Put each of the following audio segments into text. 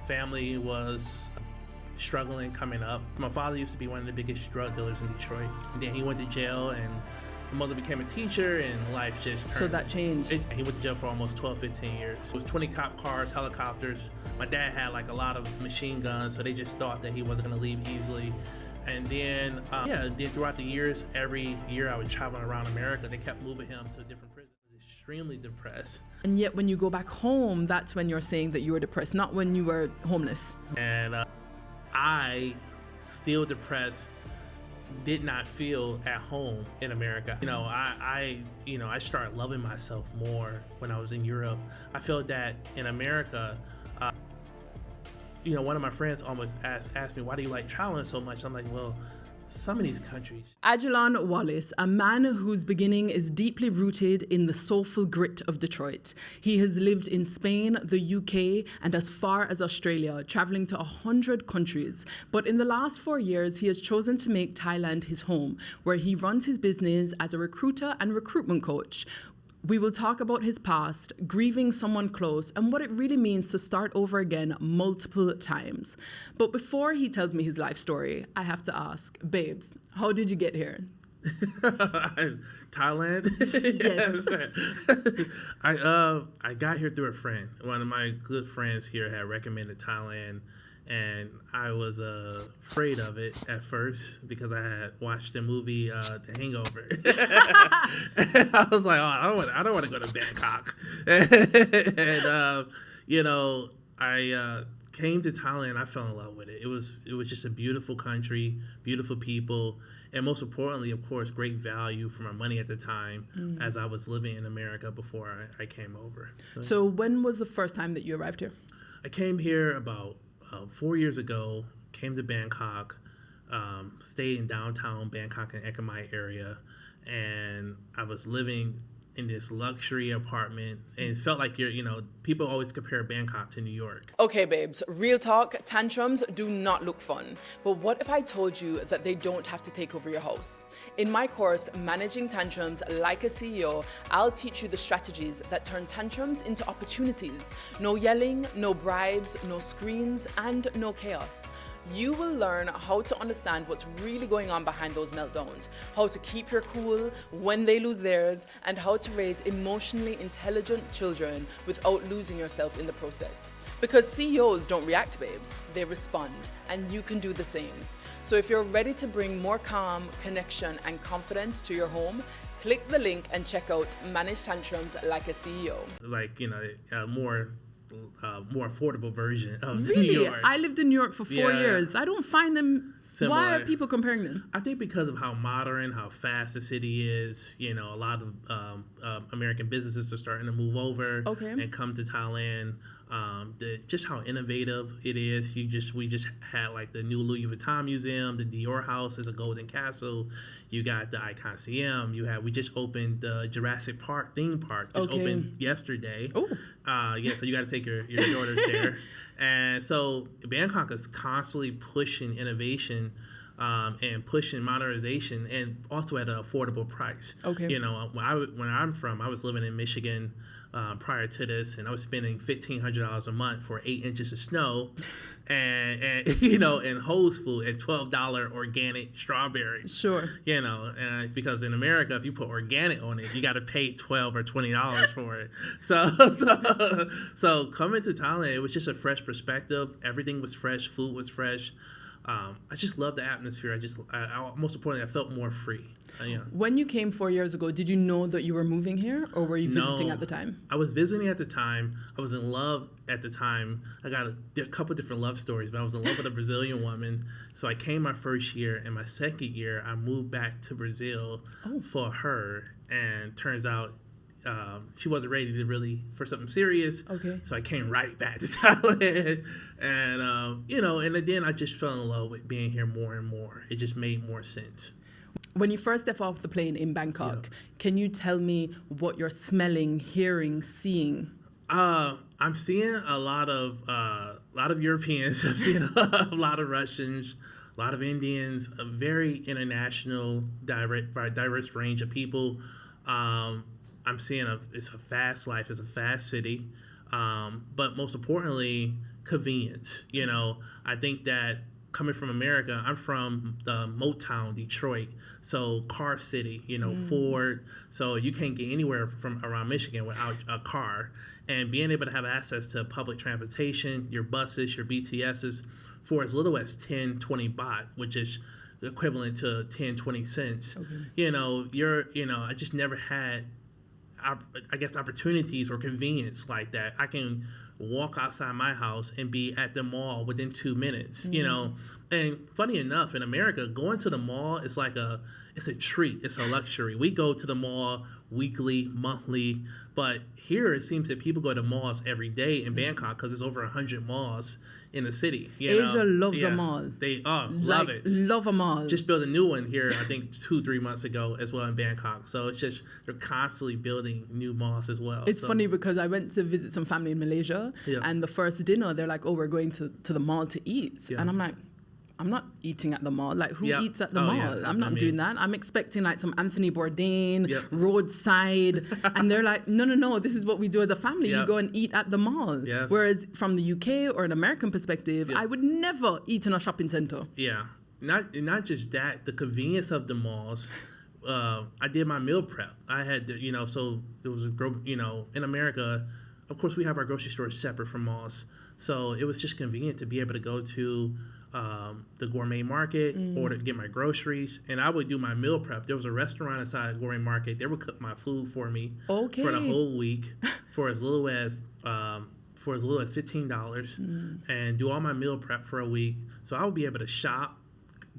family was struggling coming up. My father used to be one of the biggest drug dealers in Detroit. And then he went to jail, and my mother became a teacher, and life just turned. So that changed. He went to jail for almost 12, 15 years. It was 20 cop cars, helicopters. My dad had like a lot of machine guns, so they just thought that he wasn't gonna leave easily. And then, then throughout the years, every year I was traveling around America. They kept moving him to different prisons. Extremely depressed. And yet when you go back home, that's when you're saying that you were depressed, not when you were homeless. And I, still depressed, did not feel at home in America. I started loving myself more when I was in Europe. I felt that in America, one of my friends almost asked me, why do you like traveling so much? I'm like, well, some of these countries. Agilon Wallace, a man whose beginning is deeply rooted in the soulful grit of Detroit. He has lived in Spain, the UK, and as far as Australia, traveling to 100 countries. But in the last 4 years, he has chosen to make Thailand his home, where he runs his business as a recruiter and recruitment coach. We will talk about his past, grieving someone close, and what it really means to start over again multiple times. But before he tells me his life story, I have to ask, babes, how did you get here? Thailand? Yes. I got here through a friend. One of my good friends here had recommended Thailand, and I was afraid of it at first because I had watched the movie The Hangover. And I was like, I don't want to go to Bangkok. And I came to Thailand. I fell in love with it. It was just a beautiful country, beautiful people, and most importantly, of course, great value for my money at the time, as I was living in America before I came over. So when was the first time that you arrived here? I came here about 4 years ago, came to Bangkok, stayed in downtown Bangkok and Ekam area, and I was living in this luxury apartment, and it felt like people always compare Bangkok to New York. Okay, babes, real talk, tantrums do not look fun. But what if I told you that they don't have to take over your house? In my course, Managing Tantrums Like a CEO, I'll teach you the strategies that turn tantrums into opportunities. No yelling, no bribes, no screens, and no chaos. You will learn how to understand what's really going on behind those meltdowns, how to keep your cool when they lose theirs, and how to raise emotionally intelligent children without losing yourself in the process. Because CEOs don't react, babes, they respond, and you can do the same. So if you're ready to bring more calm, connection, and confidence to your home, click the link and check out Manage Tantrums Like a CEO. More affordable version of Really? New York. I lived in New York for 4 years. I don't find them similar. Why are people comparing them? I think because of how modern, how fast the city is. A lot of American businesses are starting to move over and come to Thailand. Just how innovative it is. We just had like the new Louis Vuitton museum, the Dior house is a golden castle. You got the Icon CM. We just opened the Jurassic Park theme park. Just opened yesterday. Oh. So you got to take your daughters there. And so Bangkok is constantly pushing innovation and pushing modernization, and also at an affordable price. Okay. When I'm from, I was living in Michigan prior to this, and I was spending $1,500 a month for 8 inches of snow, and and Whole Foods at $12 organic strawberries. Sure. Because in America, if you put organic on it, you got to pay $12 or $20 for it. So coming to Thailand, it was just a fresh perspective. Everything was fresh. Food was fresh. I just love the atmosphere. Most importantly, I felt more free. When you came 4 years ago, did you know that you were moving here, or were you visiting at the time? I was visiting at the time. I was in love at the time. I got a couple different love stories, but I was in love with a Brazilian woman. So I came my first year, and my second year, I moved back to Brazil for her. And turns out she wasn't ready for something serious. Okay. So I came right back to Thailand, and then I just fell in love with being here more and more. It just made more sense. When you first step off the plane in Bangkok, can you tell me what you're smelling, hearing, seeing? I'm seeing a lot of Europeans. I'm seeing a lot of Russians, a lot of Indians, a very international, diverse range of people. I'm seeing it's a fast life, it's a fast city. But most importantly, convenience. You know, I think that coming from America, I'm from the Motown, Detroit, so car city, you know, Ford. So you can't get anywhere from around Michigan without a car. And being able to have access to public transportation, your buses, your BTSs, for as little as 10, 20 baht, which is equivalent to 10, 20 cents. Okay. You know, I just never had, I guess, opportunities or convenience like that. I can walk outside my house and be at the mall within 2 minutes, you know. And funny enough, in America, going to the mall is like it's a treat. It's a luxury. We go to the mall weekly, monthly, but here it seems that people go to malls every day in Bangkok because there's over 100 malls in the city. Asia loves a mall. They love it. Love a mall. Just built a new one here, I think 2-3 months ago as well in Bangkok. So it's just, they're constantly building new malls as well. It's funny because I went to visit some family in Malaysia, and the first dinner, they're like, oh, we're going to the mall to eat. Yeah. And I'm like, I'm not eating at the mall. Like, who eats at the mall? Yeah, I'm not doing that. I'm expecting like some Anthony Bourdain, roadside. And they're like, no, this is what we do as a family. You go and eat at the mall. Yes. Whereas from the UK or an American perspective, I would never eat in a shopping center. Yeah. Not just that, the convenience of the malls. I did my meal prep. I had to, you know, so it was in America, of course, we have our grocery stores separate from malls. So it was just convenient to be able to go to the gourmet market or to get my groceries, and I would do my meal prep. There was a restaurant inside the gourmet market. They would cook my food for me for the whole week for as little as $15 and do all my meal prep for a week. So I would be able to shop,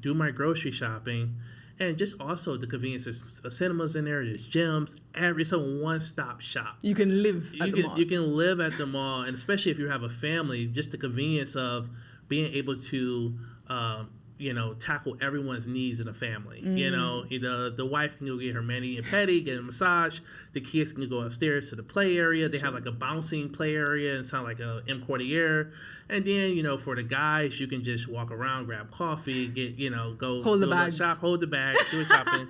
do my grocery shopping, and just also the convenience. There's cinemas in there, there's gyms, it's a one-stop shop. You can live at the mall. You can live at the mall, and especially if you have a family, just the convenience of being able to, tackle everyone's needs in a family. You know, the wife can go get her mani and pedi, get a massage. The kids can go upstairs to the play area. They have like a bouncing play area and sound like a M. Cordier. And then, for the guys, you can just walk around, grab coffee, go hold the bags, shop, hold the bags, do shopping.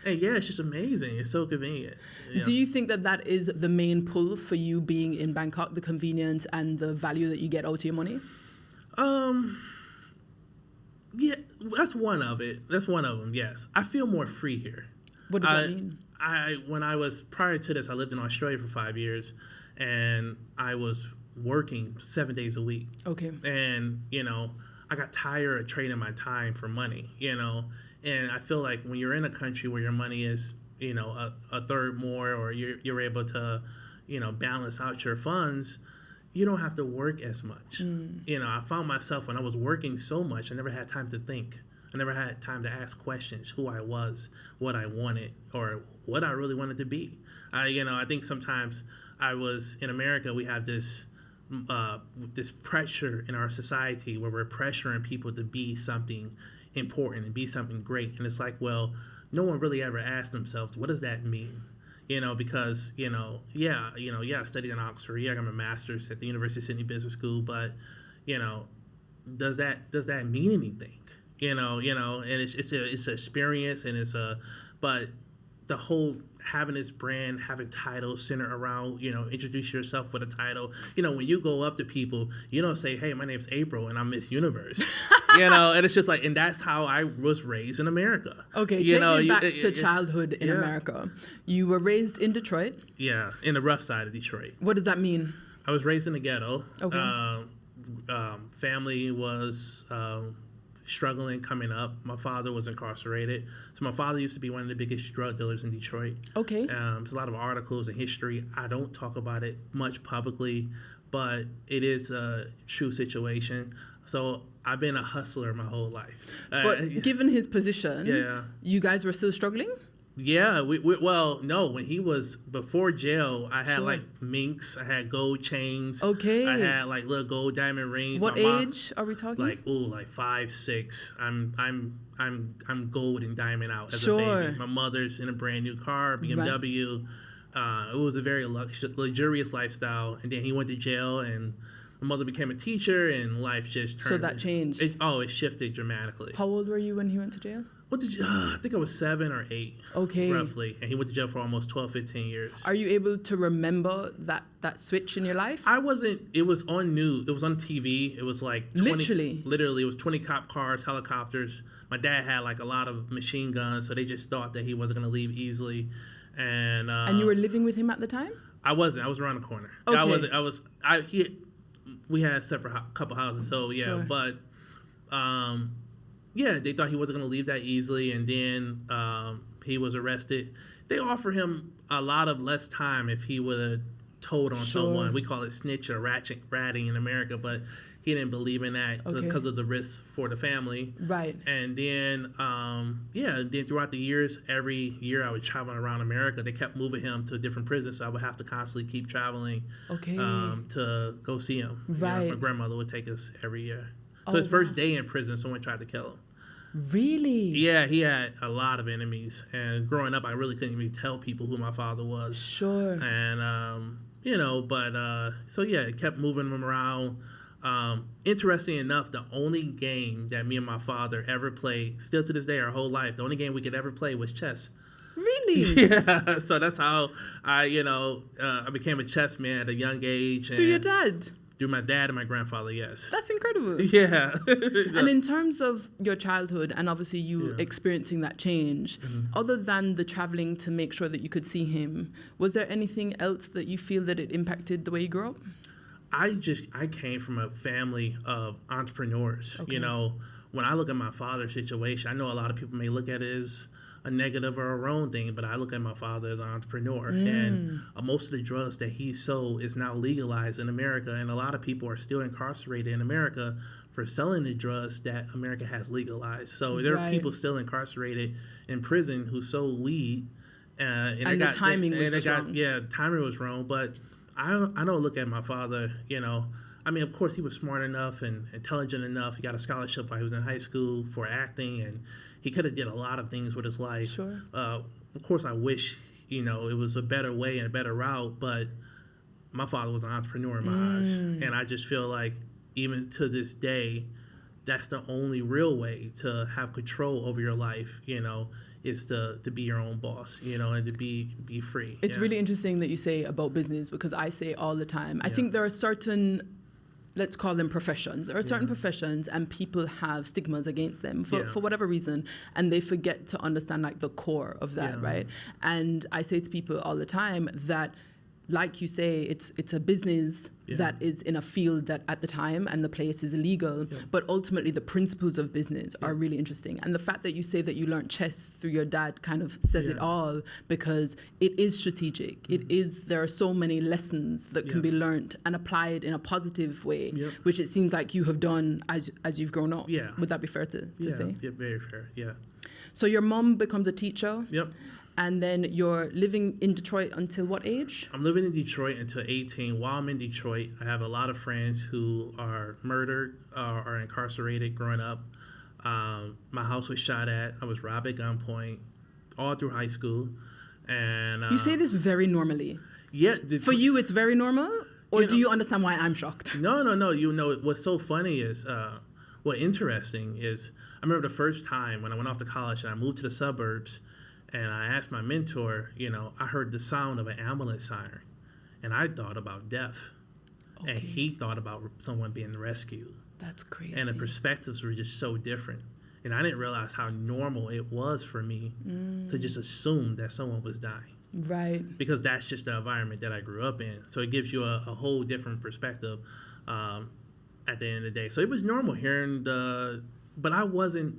And it's just amazing. It's so convenient. Do you think that is the main pull for you being in Bangkok, the convenience and the value that you get out of your money? Yeah, that's one of it. That's one of them, yes. I feel more free here. What does that mean? When I was, prior to this, I lived in Australia for 5 years, and I was working 7 days a week. Okay. And, I got tired of trading my time for money, and I feel like when you're in a country where your money is, a third more, or you're able to, balance out your funds, you don't have to work as much. I found myself when I was working so much, I never had time to think. I never had time to ask questions, who I was, what I wanted, or what I really wanted to be. I think sometimes in America, we have this pressure in our society where we're pressuring people to be something important and be something great. And it's like, well, no one really ever asked themselves, what does that mean? Because, I studied in Oxford. Yeah, I got my master's at the University of Sydney Business School. But, does that mean anything? And it's an experience, and but the whole having this brand, having titles centered around, introduce yourself with a title. When you go up to people, you don't say, hey, my name's April and I'm Miss Universe. And it's just like, and that's how I was raised in America. Okay, take me back to childhood in America. You were raised in Detroit? Yeah, in the rough side of Detroit. What does that mean? I was raised in the ghetto. Okay. Family was struggling coming up. My father was incarcerated. So my father used to be one of the biggest drug dealers in Detroit. Okay. There's a lot of articles and history. I don't talk about it much publicly, but it is a true situation. So I've been a hustler my whole life. But given his position, you guys were still struggling? Yeah, no, when he was before jail, I had like minks, I had gold chains. Okay. I had like little gold diamond rings. What age are we talking? Like 5, 6. I'm gold and diamond out as a baby. My mother's in a brand new car, BMW. Right. It was a very luxurious lifestyle. And then he went to jail, and my mother became a teacher, and life just turned. So that changed. It shifted dramatically. How old were you when he went to jail? I think I was 7 or 8, okay, roughly. And he went to jail for almost 12, 15 years. Are you able to remember that switch in your life? I wasn't. It was on news. It was on TV. It was like 20, literally, it was 20 cop cars, helicopters. My dad had like a lot of machine guns, so they just thought that he wasn't going to leave easily. And you were living with him at the time? I wasn't. I was around the corner. Okay. We had a separate couple houses, so yeah. Sure. But yeah, they thought he wasn't going to leave that easily, and then he was arrested. They offered him a lot of less time if he would have told on someone. We call it snitch or ratting in America, but he didn't believe in that because of the risk for the family. Right. And then, then throughout the years, every year I was traveling around America. They kept moving him to different prisons, so I would have to constantly keep traveling to go see him. Right. You know, my grandmother would take us every year. So his first day in prison, someone tried to kill him. Really? Yeah, he had a lot of enemies. And growing up, I really couldn't even tell people who my father was. Sure. And, so yeah, it kept moving him around. Interesting enough, the only game that me and my father ever played, still to this day, our whole life, the only game we could ever play was chess. Really? Yeah. So that's how I became a chess man at a young age. Through your dad? Through my dad and my grandfather, yes. That's incredible. Yeah. And in terms of your childhood and obviously you experiencing that change, other than the traveling to make sure that you could see him, was there anything else that you feel that it impacted the way you grew up? I came from a family of entrepreneurs. Okay. You know, when I look at my father's situation, I know a lot of people may look at it as a negative or a wrong thing, but I look at my father as an entrepreneur. And most of the drugs that he sold is now legalized in America, and a lot of people are still incarcerated in America for selling the drugs that America has legalized. So there are people still incarcerated in prison who sold weed. And the timing was wrong. Yeah, timing was wrong, but I don't look at my father, you know. I mean, of course, he was smart enough and intelligent enough. He got a scholarship while he was in high school for acting, and he could have did a lot of things with his life. Sure. Of course, I wish, you know, it was a better way and a better route, but my father was an entrepreneur in my eyes. And I just feel like even to this day, that's the only real way to have control over your life, you know, is to be your own boss, you know, and to be free. It's really interesting that you say about business, because I say all the time, I think there are certain, let's call them professions. There are certain professions and people have stigmas against them for whatever reason, and they forget to understand like the core of that, right? And I say to people all the time that, like you say, it's a business that is in a field that at the time and the place is illegal, but ultimately the principles of business are really interesting. And the fact that you say that you learned chess through your dad kind of says it all, because it is strategic. There are so many lessons that can be learned and applied in a positive way, which it seems like you have done as you've grown up. Yeah. Would that be fair to say? Yeah, very fair, yeah. So your mom becomes a teacher. Yep. And then you're living in Detroit until what age? I'm living in Detroit until 18. While I'm in Detroit, I have a lot of friends who are murdered or incarcerated growing up. My house was shot at. I was robbed at gunpoint all through high school. And you say this very normally. Yeah. For you, it's very normal? Or do you understand why I'm shocked? No. You know, what's so funny is, interesting is, I remember the first time when I went off to college and I moved to the suburbs, and I asked my mentor, you know, I heard the sound of an ambulance siren, and I thought about death, and he thought about someone being rescued. That's crazy. And the perspectives were just so different. And I didn't realize how normal it was for me to just assume that someone was dying. Right. Because that's just the environment that I grew up in. So it gives you a whole different perspective at the end of the day. So it was normal hearing but I wasn't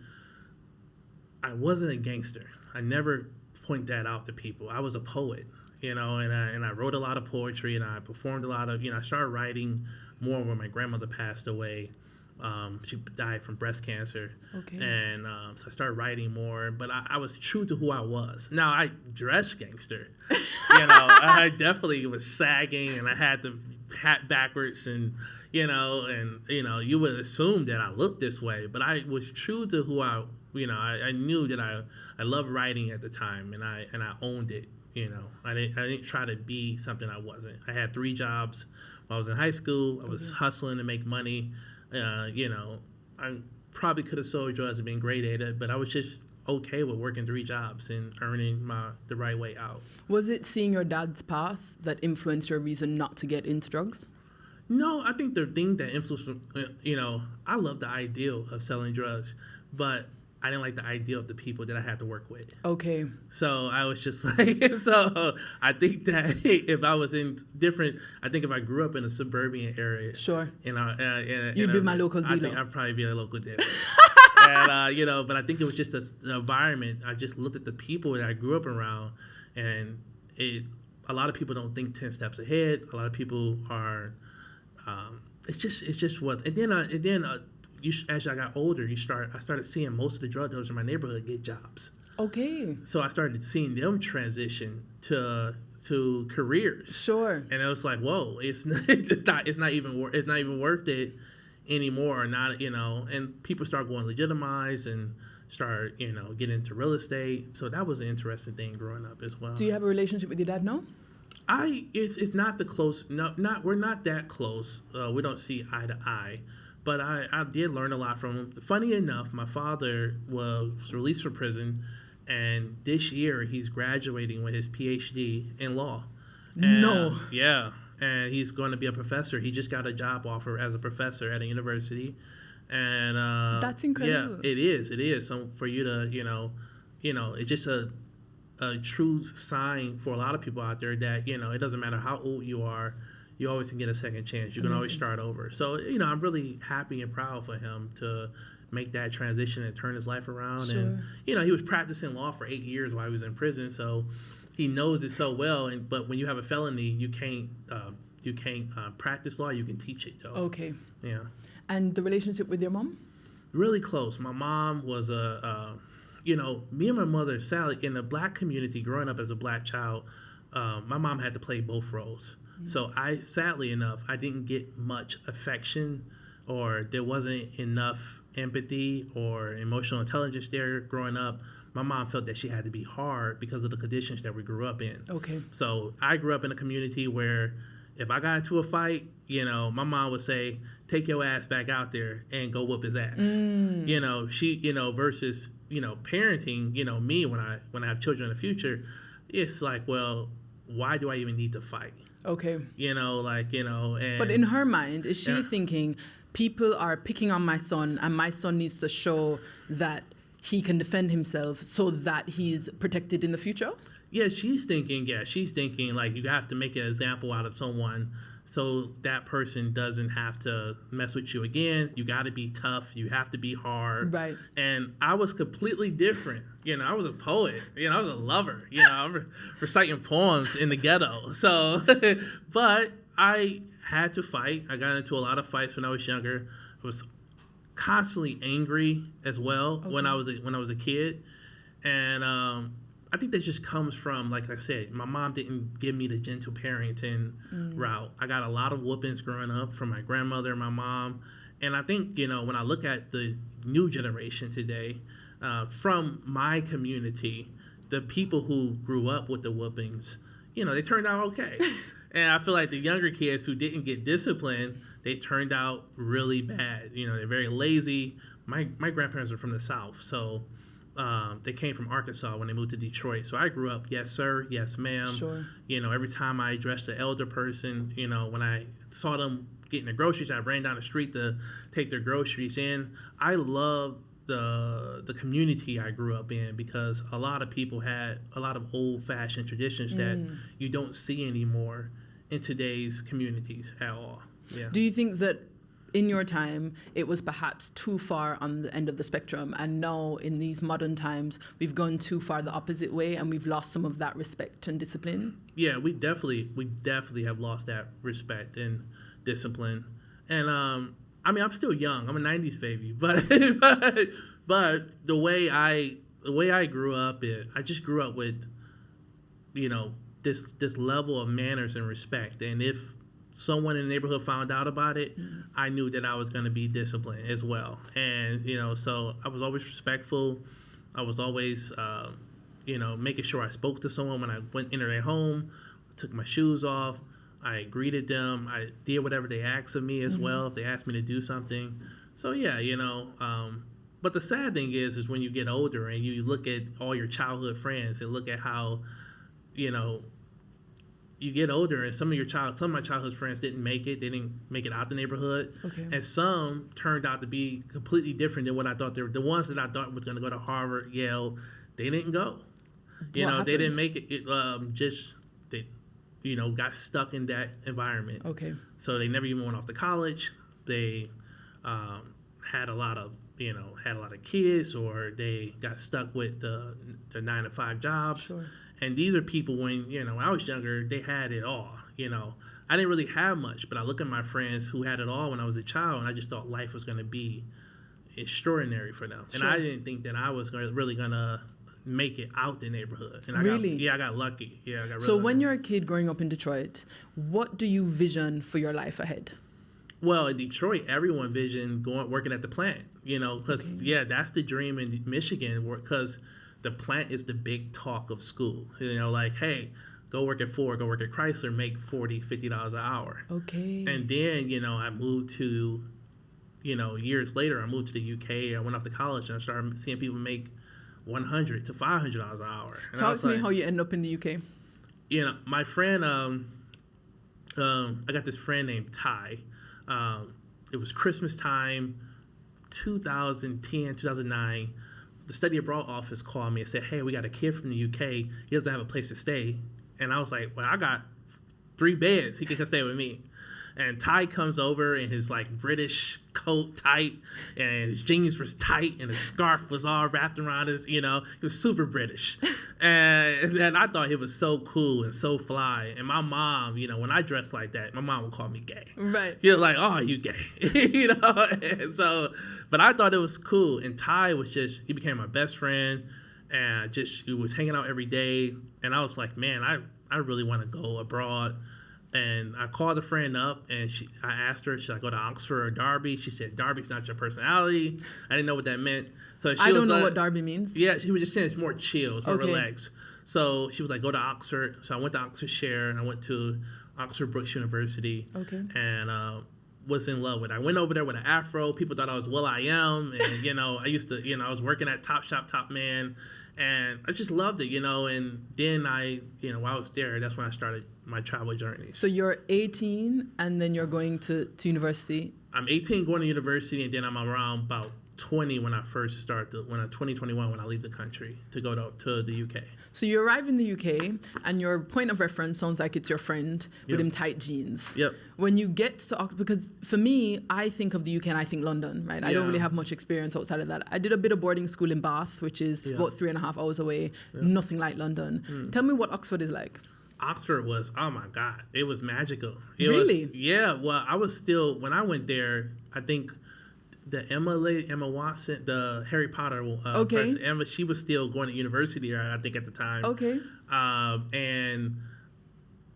a gangster. I never point that out to people. I was a poet, you know, and I wrote a lot of poetry, and I performed a lot of, you know, I started writing more when my grandmother passed away. She died from breast cancer. Okay. And so I started writing more, but I was true to who I was. Now, I dressed gangster. You know, I definitely was sagging, and I had the hat backwards, and you know, you would assume that I looked this way, but I was true to who I knew that I loved writing at the time, and I owned it. You know, I didn't try to be something I wasn't. I had 3 jobs when I was in high school. I was hustling to make money. You know, I probably could have sold drugs and been great at it, but I was just okay with working 3 jobs and earning the right way out. Was it seeing your dad's path that influenced your reason not to get into drugs? No, I think the thing that influenced, you know, I love the ideal of selling drugs, but I didn't like the idea of the people that I had to work with. Okay. So I was just like, so I think that if I was in different, I think if I grew up in a suburban area. Sure. You'd be my local dealer. I think I'd probably be a local dealer. And, you know, but I think it was just an environment. I just looked at the people that I grew up around, and a lot of people don't think 10 steps ahead. A lot of people are, it's just what, and then as I got older, I started seeing most of the drug dealers in my neighborhood get jobs. Okay. So I started seeing them transition to careers. Sure. And it was like, whoa, it's not even worth it anymore. Or not, you know. And people start going legitimized and start, you know, getting into real estate. So that was an interesting thing growing up as well. Do you have a relationship with your dad now? It's not the close. We're not that close. We don't see eye to eye. But I did learn a lot from him. Funny enough, my father was released from prison, and this year he's graduating with his PhD in law. And, no. Yeah, and he's going to be a professor. He just got a job offer as a professor at a university. And that's incredible. Yeah, it is. So for you to, you know, it's just a true sign for a lot of people out there that, you know, it doesn't matter how old you are, you always can get a second chance. You can always start over. So, you know, I'm really happy and proud for him to make that transition and turn his life around. Sure. And, you know, he was practicing law for 8 years while he was in prison, so he knows it so well. But when you have a felony, you can't practice law. You can teach it, though. Okay. Yeah. And the relationship with your mom? Really close. My mom was you know, me and my mother, Sally, in the black community, growing up as a black child, my mom had to play both roles. So sadly enough, I didn't get much affection, or there wasn't enough empathy or emotional intelligence there growing up. My mom felt that she had to be hard because of the conditions that we grew up in. Okay. So I grew up in a community where if I got into a fight, you know, my mom would say, take your ass back out there and go whoop his ass. You know, versus, you know, parenting, you know, me when I have children in the future, it's like, well, why do I even need to fight? Okay. You know, like, you know, and... But in her mind, is she thinking, people are picking on my son, and my son needs to show that he can defend himself so that he's protected in the future? Yeah, she's thinking, like, you have to make an example out of someone so that person doesn't have to mess with you again. You got to be tough. You have to be hard. Right. And I was completely different. You know, I was a poet. You know, I was a lover. You know, I'm reciting poems in the ghetto. So, but I had to fight. I got into a lot of fights when I was younger. I was constantly angry as well when I was a kid. And I think that just comes from, like I said, my mom didn't give me the gentle parenting route. I got a lot of whoopings growing up from my grandmother and my mom. And I think, you know, when I look at the new generation today, from my community, the people who grew up with the whoopings, you know, they turned out okay. And I feel like the younger kids who didn't get disciplined, they turned out really bad. You know, they're very lazy. My grandparents are from the South, so... they came from Arkansas when they moved to Detroit. So I grew up, yes, sir, yes, ma'am. Sure. You know, every time I addressed the elder person, you know, when I saw them getting their groceries, I ran down the street to take their groceries in. I love the community I grew up in because a lot of people had a lot of old-fashioned traditions that you don't see anymore in today's communities at all. Yeah. Do you think that in your time, it was perhaps too far on the end of the spectrum, and now in these modern times, we've gone too far the opposite way, and we've lost some of that respect and discipline? Yeah, we definitely have lost that respect and discipline. And I mean, I'm still young. I'm a '90s baby, but the way I grew up, I just grew up with, you know, this level of manners and respect, and if someone in the neighborhood found out about it, I knew that I was going to be disciplined as well. And, you know, so I was always respectful. I was always, you know, making sure I spoke to someone when I went into their home, took my shoes off. I greeted them. I did whatever they asked of me as well, if they asked me to do something. So, yeah, but the sad thing is when you get older and you look at all your childhood friends and look at how, you get older and some of my childhood friends didn't make it. They didn't make it out the neighborhood. Okay. And some turned out to be completely different than what I thought they were. The ones that I thought was going to go to Harvard, Yale, they didn't go. They didn't make it. They got stuck in that environment. Okay. So they never even went off to college. They had a lot of kids, or they got stuck with the 9-to-5 jobs. Sure. And these are people when I was younger, they had it all. I didn't really have much, but I look at my friends who had it all when I was a child, and I just thought life was going to be extraordinary for them. Sure. And I didn't think that I was really going to make it out the neighborhood. And I got lucky. Yeah, I got really lucky. When you're a kid growing up in Detroit, what do you vision for your life ahead? Well, in Detroit, everyone visioned working at the plant, because, that's the dream in Michigan, because the plant is the big talk of school. Hey, go work at Ford, go work at Chrysler, make $40, $50 an hour. Okay. And then, I moved to, years later, I moved to the UK. I went off to college, and I started seeing people make $100 to $500 an hour. And talk to me how you end up in the UK. My friend, I got this friend named Ty. It was Christmas time, 2010, 2009. The study abroad office called me and said, hey, we got a kid from the UK. He doesn't have a place to stay. And I was like, well, I got 3 beds. He can come stay with me. And Ty comes over in his British coat tight, and his jeans was tight, and his scarf was all wrapped around his, he was super British. And I thought he was so cool and so fly. And my mom, when I dressed like that, my mom would call me gay. Right. You're like, oh, you gay. And so, but I thought it was cool. And Ty he became my best friend, and he was hanging out every day. And I was like, man, I really want to go abroad. And I called a friend up, and I asked her, should I go to Oxford or Derby? She said, Derby's not your personality. I didn't know what that meant. So I don't know what Derby means. Yeah, she was just saying it's more chill, it's more relaxed. So she was like, go to Oxford. So I went to Oxfordshire, and I went to Oxford Brookes University. Okay. And was in love with it. I went over there with an afro. People thought I was Will.I.am. And, I used to, I was working at Topshop, Top Man. And I just loved it, and then while I was there, that's when I started my travel journey. So you're 18, and then you're going to university? I'm 18 going to university, and then I'm around about 20 when I first start, 2021 when I leave the country to go to the UK. So you arrive in the UK, and your point of reference sounds like it's your friend with him tight jeans. Yep. When you get to Oxford, because for me, I think of the UK and I think London, right? Yeah. I don't really have much experience outside of that. I did a bit of boarding school in Bath, which is about 3.5 hours away. Yeah. Nothing like London. Tell me what Oxford is like. Oxford was, oh my God, it was magical. Really? Well, I was still, when I went there, I think the Emma Watson, the Harry Potter person, Emma, she was still going to university, I think, at the time. Okay. And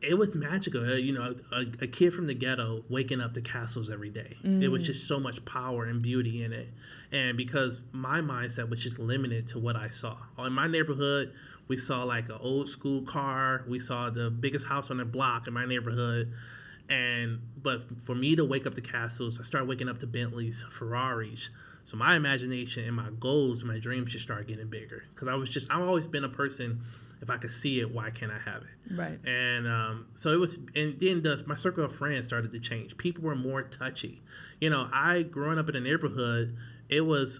it was magical. A kid from the ghetto waking up to castles every day. It was just so much power and beauty in it. And because my mindset was just limited to what I saw. In my neighborhood, we saw an old school car. We saw the biggest house on the block in my neighborhood. But for me to wake up to castles, I started waking up to Bentleys, Ferraris. So my imagination and my goals and my dreams just started getting bigger. Because I've always been a person, if I could see it, why can't I have it? Right. And so it was, and then my circle of friends started to change. People were more touchy. Growing up in a neighborhood, it was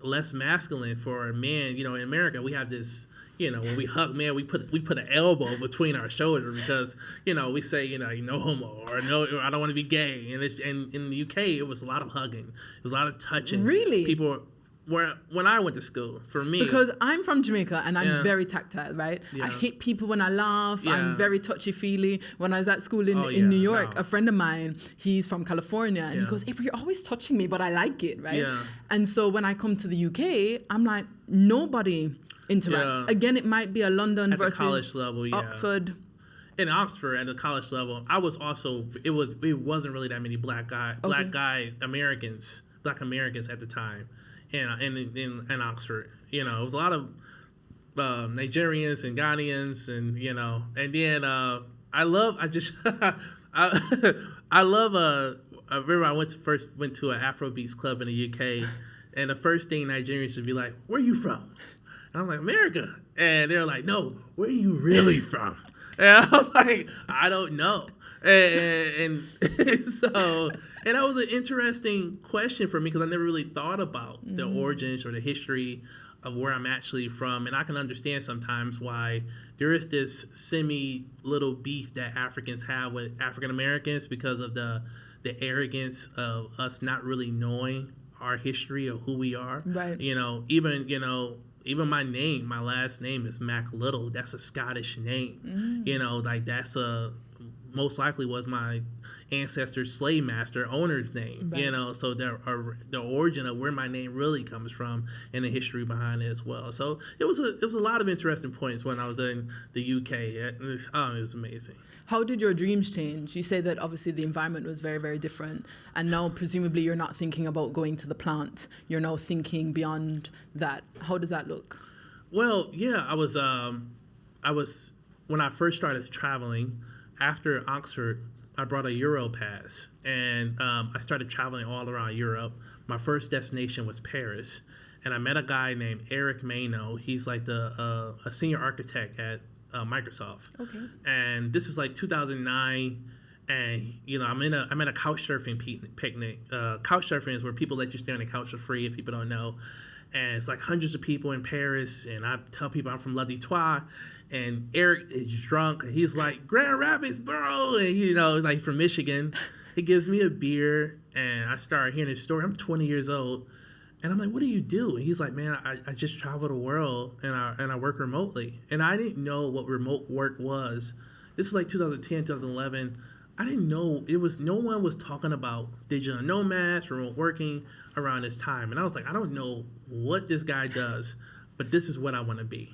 less masculine for men. In America, we have this, when we hug, man, we put an elbow between our shoulders because, we say, no homo or no, or I don't want to be gay. And in the UK, it was a lot of hugging. It was a lot of touching. Really? People when I went to school, for me. Because I'm from Jamaica and I'm very tactile, right? Yeah. I hit people when I laugh. Yeah. I'm very touchy-feely. When I was at school in New York, a friend of mine, he's from California, and he goes, April, you're always touching me, but I like it, right? Yeah. And so when I come to the UK, I'm like, nobody interacts. Yeah. Again, it might be a London at versus the college level, Oxford. In Oxford, at the college level, I was also, it wasn't really that many black Americans at the time. In Oxford, it was a lot of Nigerians and Ghanaians, and and then I love. I just. I love. I remember I first went to an Afrobeats club in the UK, and the first thing Nigerians should be like, "Where are you from?" And I'm like, "America," and they're like, "No, where are you really from?" And I'm like, "I don't know." And so, and that was an interesting question for me because I never really thought about the origins or the history of where I'm actually from. And I can understand sometimes why there is this little beef that Africans have with African Americans because of the arrogance of us not really knowing our history or who we are. Right. Even my name, my last name is Mac Little. That's a Scottish name. That's most likely was my ancestor's slave master owner's name. Right. So the origin of where my name really comes from and the history behind it as well. So it was a lot of interesting points when I was in the UK. It was amazing. How did your dreams change? You say that obviously the environment was very, very different, and now presumably you're not thinking about going to the plant. You're now thinking beyond that. How does that look? Well, yeah, I was when I first started traveling after Oxford. I brought a Euro pass, and I started traveling all around Europe. My first destination was Paris, and I met a guy named Eric Mano. He's like a senior architect at Microsoft. Okay. And this is like 2009, and I'm at a couch surfing picnic. Couch surfing is where people let you stay on the couch for free if people don't know. And it's like hundreds of people in Paris, and I tell people I'm from La Détoile, and Eric is drunk, and he's like, Grand Rapids, bro, and like from Michigan. He gives me a beer, and I start hearing his story. I'm 20 years old, and I'm like, what do you do? And he's like, man, I just travel the world, and I work remotely. And I didn't know what remote work was. This is like 2010, 2011. I didn't know no one was talking about digital nomads, remote working around this time. And I was like, I don't know what this guy does, but this is what I want to be.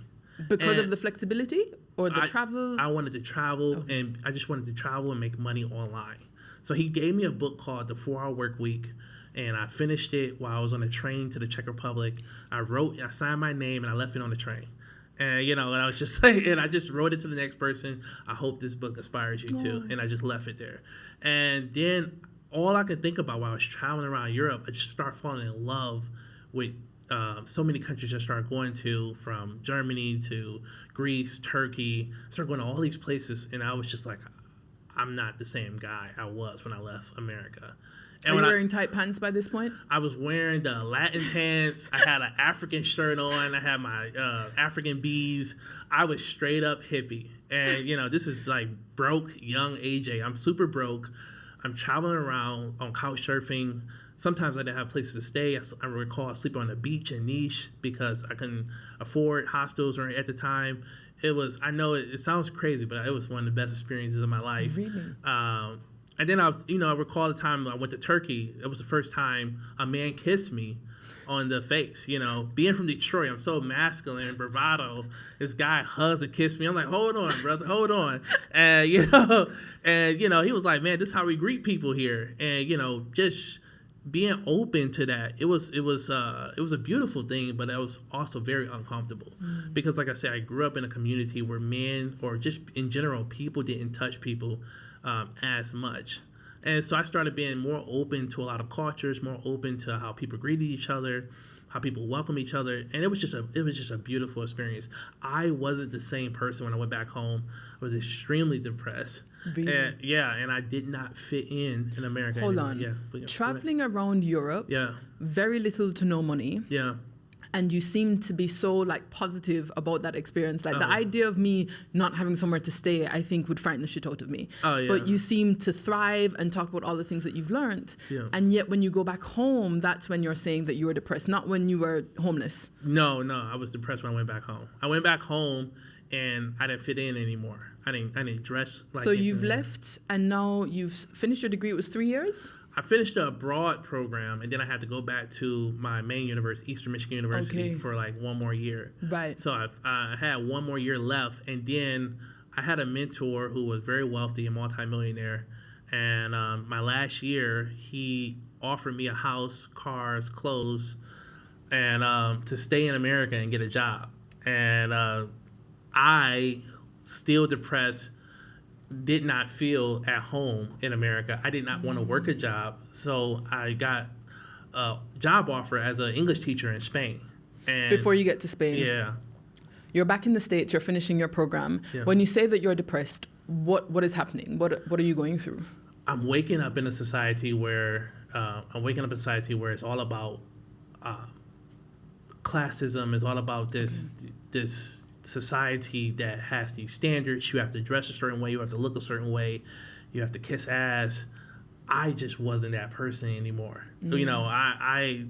Because of the flexibility or the travel? I wanted to travel, and I just wanted to travel and make money online. So he gave me a book called The 4-Hour Work Week, and I finished it while I was on a train to the Czech Republic. I signed my name, and I left it on the train. And, and I was just like, and I just wrote it to the next person. I hope this book inspires you too. And I just left it there. And then all I could think about while I was traveling around Europe, I just started falling in love with so many countries I started going to, from Germany to Greece, Turkey. I started going to all these places. And I was just like, I'm not the same guy I was when I left America. And Are you wearing tight pants by this point? I was wearing the Latin pants. I had an African shirt on. I had my African bees. I was straight up hippie. And, this is like broke, young AJ. I'm super broke. I'm traveling around on couch surfing. Sometimes I didn't have places to stay. I recall sleeping on the beach in Nice because I couldn't afford hostels at the time. I know it sounds crazy, but it was one of the best experiences of my life. Really? And then I recall the time I went to Turkey. It was the first time a man kissed me on the face. Being from Detroit, I'm so masculine and bravado. This guy hugs and kisses me. I'm like, hold on, brother, hold on. And he was like, man, this is how we greet people here. And just being open to that, it was a beautiful thing, but it was also very uncomfortable because, like I said, I grew up in a community where men, or just in general, people didn't touch people as much. And so I started being more open to a lot of cultures, more open to how people greeted each other, how people welcome each other, and it was just a beautiful experience. I wasn't the same person when I went back home. I was extremely depressed. And I did not fit in America. Hold on. Traveling around Europe. Very little to no money. And you seem to be so positive about that experience. The idea of me not having somewhere to stay, I think would frighten the shit out of me. But you seem to thrive and talk about all the things that you've learned. And yet when you go back home, that's when you're saying that you were depressed, not when you were homeless. No, I was depressed when I went back home. I went back home and I didn't fit in anymore. I didn't dress like. So you've left and now you've finished your degree. It was 3 years? I finished a abroad program, and then I had to go back to my main university, Eastern Michigan University, for 1 more year. Right. So I had 1 more year left, and then I had a mentor who was very wealthy, a multimillionaire, and my last year, he offered me a house, cars, clothes, and to stay in America and get a job. And I, still depressed, did not feel at home in America. I did not want to work a job, so I got a job offer as an English teacher in Spain. And before you get to Spain, yeah, you're back in the States. You're finishing your program. Yeah. When you say that you're depressed, what is happening? What are you going through? I'm waking up in a society where it's all about classism. It's all about this society that has these standards. You have to dress a certain way. You have to look a certain way. You have to kiss ass. I just wasn't that person anymore. I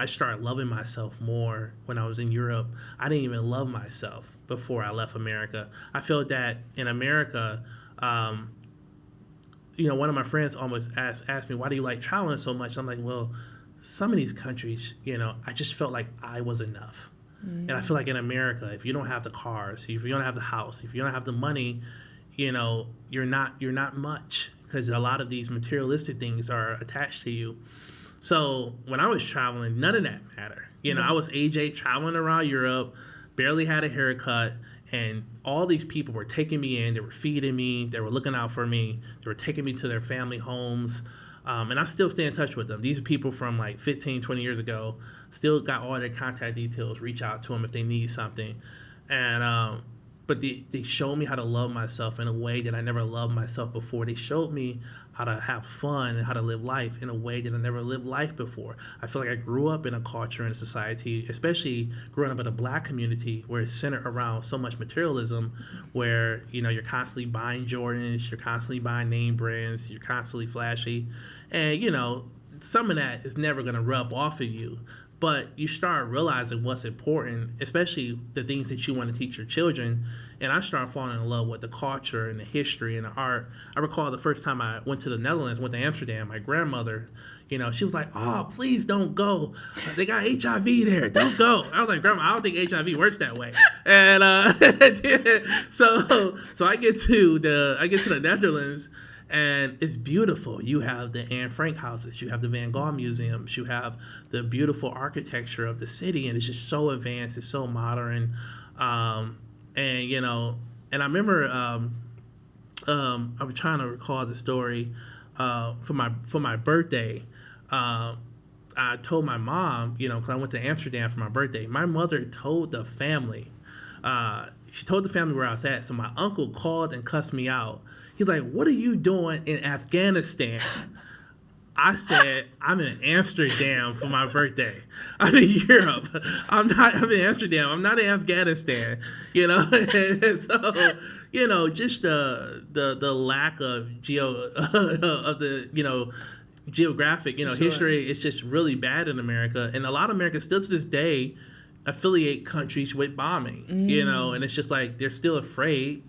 started loving myself more when I was in Europe. I didn't even love myself before I left America. I felt that in America, one of my friends almost asked me, why do you like traveling so much? I'm like, well, some of these countries, I just felt like I was enough. And I feel like in America, if you don't have the cars, if you don't have the house, if you don't have the money, you're not much, because a lot of these materialistic things are attached to you. So when I was traveling, none of that mattered. I was AJ traveling around Europe, barely had a haircut, and all these people were taking me in. They were feeding me. They were looking out for me. They were taking me to their family homes. And I still stay in touch with them. These are people from like 15, 20 years ago. Still got all their contact details. Reach out to them if they need something. And but they showed me how to love myself in a way that I never loved myself before. They showed me how to have fun and how to live life in a way that I never lived life before. I feel like I grew up in a culture and a society, especially growing up in a Black community, where it's centered around so much materialism, where you're constantly buying Jordans, you're constantly buying name brands, you're constantly flashy, and some of that is never going to rub off of you. But you start realizing what's important, especially the things that you want to teach your children. And I started falling in love with the culture and the history and the art. I recall the first time I went to the Netherlands, went to Amsterdam, my grandmother, she was like, oh, please don't go. They got HIV there. Don't go. I was like, Grandma, I don't think HIV works that way. And so I get to the Netherlands. And it's beautiful. You have the Anne Frank houses. You have the Van Gogh museums. You have the beautiful architecture of the city. And it's just so advanced. It's so modern. And I remember I was trying to recall the story for my birthday. I told my mom, because I went to Amsterdam for my birthday. My mother told the family. She told the family where I was at. So my uncle called and cussed me out. He's like, what are you doing in Afghanistan? I said, I'm in Amsterdam for my birthday. I'm in Europe. I'm in Amsterdam. I'm not in Afghanistan. And so, just the lack of geographic, sure. History is just really bad in America. And a lot of Americans still to this day affiliate countries with bombing, and it's just like they're still afraid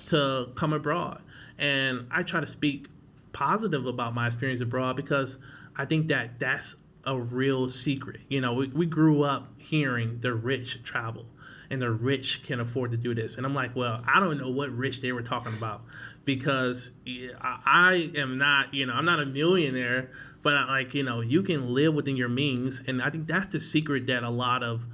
to come abroad. And I try to speak positive about my experience abroad, because I think that that's a real secret. We grew up hearing the rich travel and the rich can afford to do this. And I'm like, well, I don't know what rich they were talking about, because I am not, I'm not a millionaire, but you can live within your means. And I think that's the secret that a lot of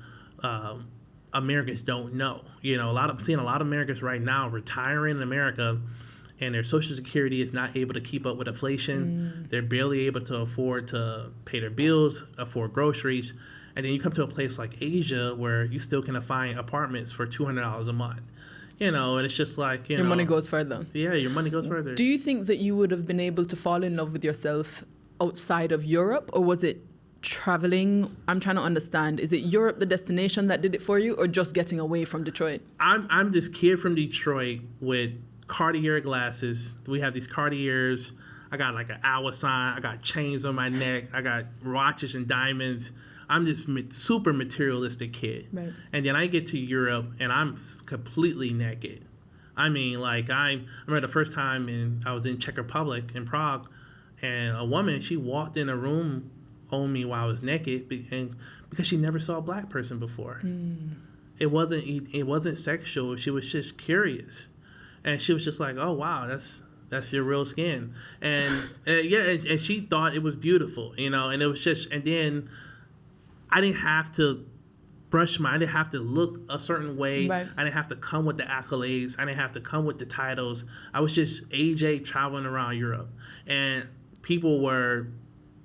Americans don't know. I'm seeing a lot of Americans right now retiring in America, and their Social Security is not able to keep up with inflation. They're barely able to afford to pay their bills, afford groceries. And then you come to a place like Asia, where you still can find apartments for $200 a month. And it's just like, your money goes further. Yeah, your money goes further. Do you think that you would have been able to fall in love with yourself outside of Europe, or was it traveling? I'm trying to understand. Is it Europe, the destination, that did it for you, or just getting away from Detroit? I'm this kid from Detroit with Cartier glasses. We have these Cartiers. I got like an hour sign. I got chains on my neck. I got watches and diamonds. I'm this super materialistic kid. Right. And then I get to Europe and I'm completely naked. I mean, like I remember the first time I was in Czech Republic in Prague, and a woman, she walked in a room on me while I was naked, and because she never saw a Black person before. It wasn't sexual. She was just curious. And she was just like, oh, wow, that's your real skin. And and she thought it was beautiful, and it was just, and then I didn't have to I didn't have to look a certain way. Right. I didn't have to come with the accolades. I didn't have to come with the titles. I was just AJ traveling around Europe. And people were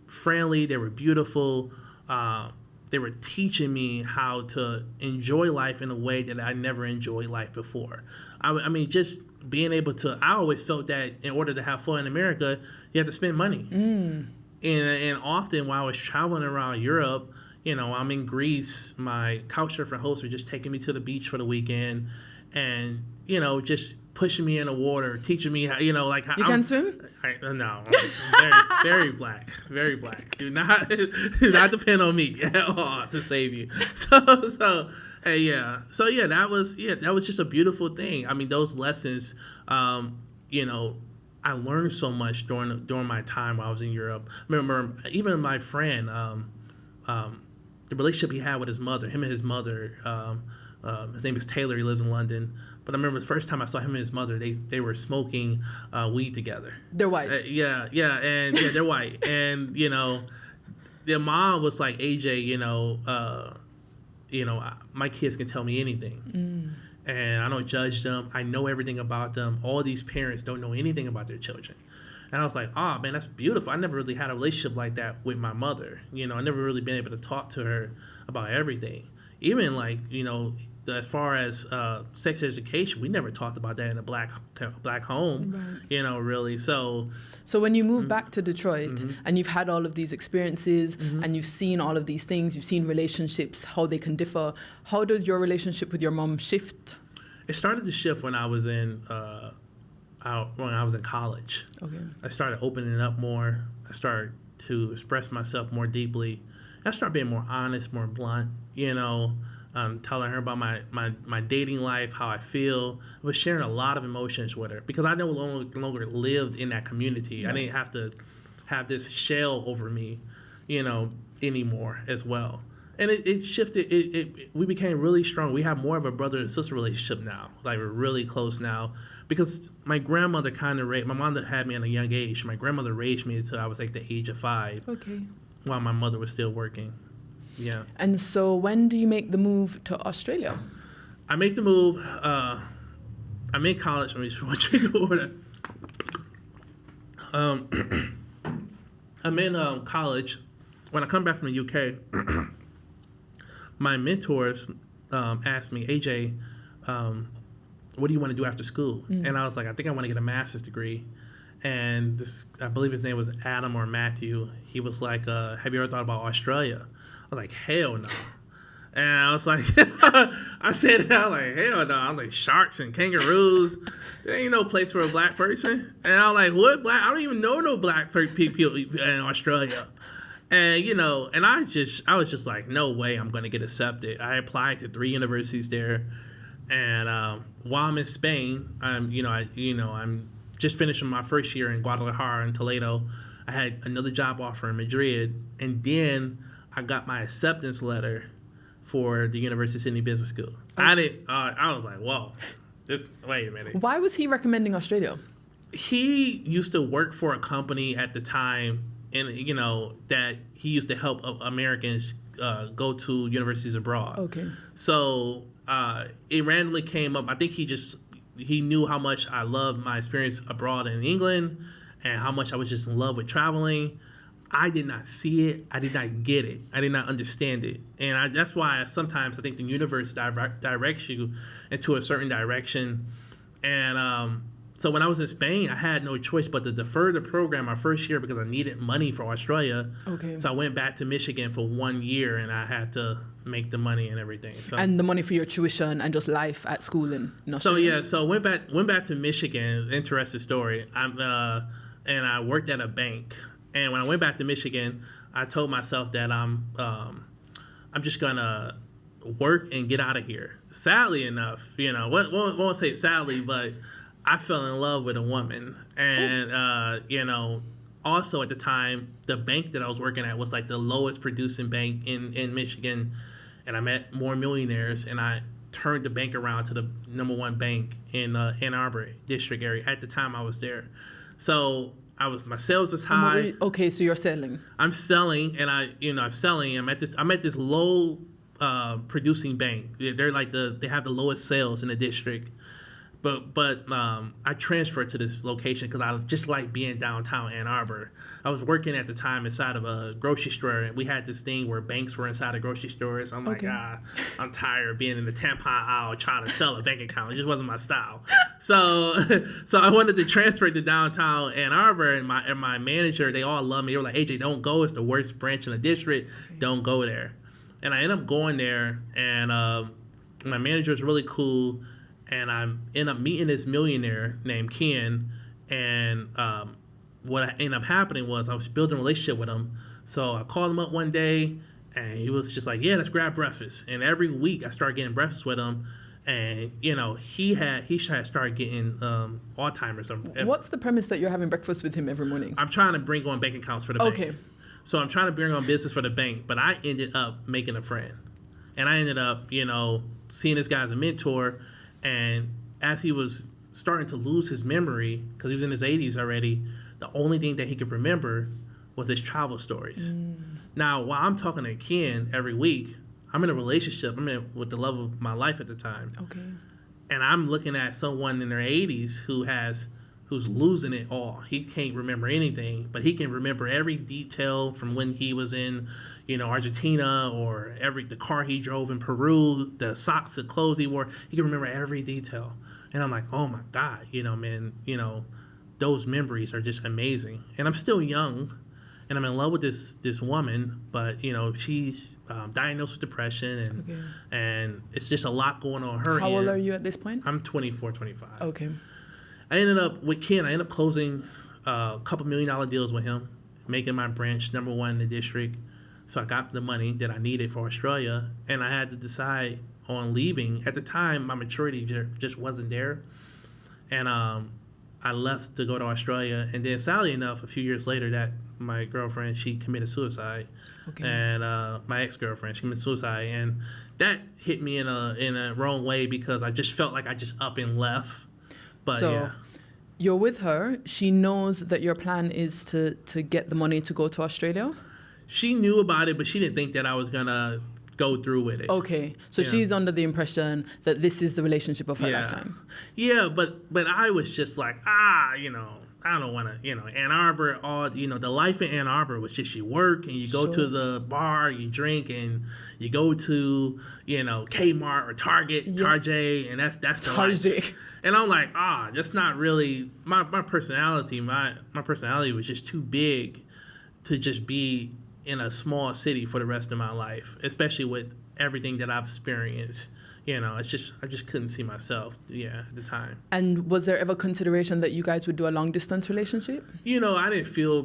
friendly. They were beautiful. They were teaching me how to enjoy life in a way that I never enjoyed life before. I mean, just being able to, I always felt that in order to have fun in America, you have to spend money. And often while I was traveling around Europe, you know, I'm in Greece, my couchsurfing hosts were just taking me to the beach for the weekend and, you know, just pushing me in the water, teaching me how, you know, like how you can swim? No, I'm very black, very black. Do not depend on me at all to save you. So that was just a beautiful thing. I mean, those lessons, you know, I learned so much during my time while I was in Europe. I remember even my friend, the relationship he had with his mother, him and his mother, his name is Taylor, he lives in London. But I remember the first time I saw him and his mother, they were smoking weed together. They're white. They're white. And, you know, their mom was like, AJ, my kids can tell me anything. And I don't judge them. I know everything about them. All these parents don't know anything about their children. And I was like, oh, man, that's beautiful. I never really had a relationship like that with my mother. You know, I never really been able to talk to her about everything. Even like, you know, as far as sex education, we never talked about that in a black home, right. You know, really. So when you move back to Detroit and you've had all of these experiences and you've seen all of these things, you've seen relationships, how they can differ, how does your relationship with your mom shift? It started to shift when I was in college. Okay. I started opening up more. I started to express myself more deeply. I started being more honest, more blunt, you know, telling her about my dating life, how I feel. I was sharing a lot of emotions with her because I no longer lived in that community. Right. I didn't have to have this shell over me, you know, anymore as well. And it shifted. We became really strong. We have more of a brother and sister relationship now. Like, we're really close now. Because my grandmother my mom had me at a young age. My grandmother raised me until I was like the age of 5. Okay. While my mother was still working. Yeah. And so when do you make the move to Australia? I make the move. I'm in college. Let me just drink water. I'm in college. When I come back from the UK, my mentors asked me, AJ, what do you want to do after school? And I was like, I think I want to get a master's degree. And I believe his name was Adam or Matthew. He was like, have you ever thought about Australia? I was like, hell no. And I was like, I said that, I'm like, hell no. I'm like, sharks and kangaroos. There ain't no place for a black person. And I'm like, what black? I don't even know no black people in Australia. And, you know, and I was just like, no way I'm going to get accepted. I applied to 3 universities there. And while I'm in Spain, I'm just finishing my first year in Guadalajara and Toledo. I had another job offer in Madrid. And then I got my acceptance letter for the University of Sydney Business School. Okay. I was like, whoa, wait a minute. Why was he recommending Australia? He used to work for a company at the time, and, you know, that he used to help Americans go to universities abroad. Okay. So it randomly came up. I think he knew how much I loved my experience abroad in England and how much I was just in love with traveling. I did not see it. I did not get it. I did not understand it. And that's why sometimes I think the universe directs you into a certain direction. And so when I was in Spain, I had no choice but to defer the program my first year because I needed money for Australia. Okay. So I went back to Michigan for 1 year, and I had to make the money and everything. So, and the money for your tuition and just life at school in Australia? So went back to Michigan. Interesting story. And I worked at a bank. And when I went back to Michigan, I told myself that I'm just gonna work and get out of here. Sadly enough, you know, won't say sadly, but I fell in love with a woman, and you know, also at the time, the bank that I was working at was like the lowest producing bank in Michigan, and I met more millionaires, and I turned the bank around to the #1 bank in Ann Arbor district area. At the time, I was there, so. My sales was high. Okay, so you're selling. I'm selling, and I'm selling. I'm at this low producing bank. They're like they have the lowest sales in the district. But I transferred to this location because I just like being downtown Ann Arbor. I was working at the time inside of a grocery store, and we had this thing where banks were inside of grocery stores. I'm like, I'm tired of being in the tampon aisle trying to sell a bank account. It just wasn't my style. So I wanted to transfer to downtown Ann Arbor, and my manager, they all love me. They were like, AJ, don't go. It's the worst branch in the district. Don't go there. And I ended up going there, and my manager is really cool. And I end up meeting this millionaire named Ken, and what ended up happening was I was building a relationship with him. So I called him up one day, and he was just like, "Yeah, let's grab breakfast." And every week I started getting breakfast with him, and he had started getting Alzheimer's. What's the premise that you're having breakfast with him every morning? I'm trying to bring on bank accounts for the bank. So I'm trying to bring on business for the bank, but I ended up making a friend, and I ended up seeing this guy as a mentor. And as he was starting to lose his memory, because he was in his 80s already, the only thing that he could remember was his travel stories. Now, while I'm talking to Ken every week, I'm in a relationship. With the love of my life at the time. And I'm looking at someone in their 80s who's losing it all. He can't remember anything, but he can remember every detail from when he was in, Argentina, or the car he drove in Peru, the socks, the clothes he wore. He can remember every detail. And I'm like, oh my God, man, those memories are just amazing. And I'm still young, and I'm in love with this woman, but she's diagnosed with depression, and it's just a lot going on her end. How old are you at this point? I'm 24, 25. Okay. I ended up with Ken. I ended up closing a couple $1 million deals with him, making my branch #1 in the district. So I got the money that I needed for Australia, and I had to decide on leaving. At the time, my maturity just wasn't there, and I left to go to Australia. And then, sadly enough, a few years later, that my girlfriend, she committed suicide, and my ex-girlfriend, she committed suicide, and that hit me in a wrong way because I just felt like I just up and left. But you're with her. She knows that your plan is to get the money to go to Australia? She knew about it, but she didn't think that I was going to go through with it. Okay. So she's under the impression that this is the relationship of her lifetime. Yeah, but I was just like, I don't want to, Ann Arbor, the life in Ann Arbor was just you work and you go to the bar, you drink, and you go to, Kmart or Target, and that's the life. And I'm like, that's not really my personality. My personality was just too big to just be in a small city for the rest of my life, especially with everything that I've experienced. I just couldn't see myself, at the time. And was there ever consideration that you guys would do a long distance relationship? I didn't feel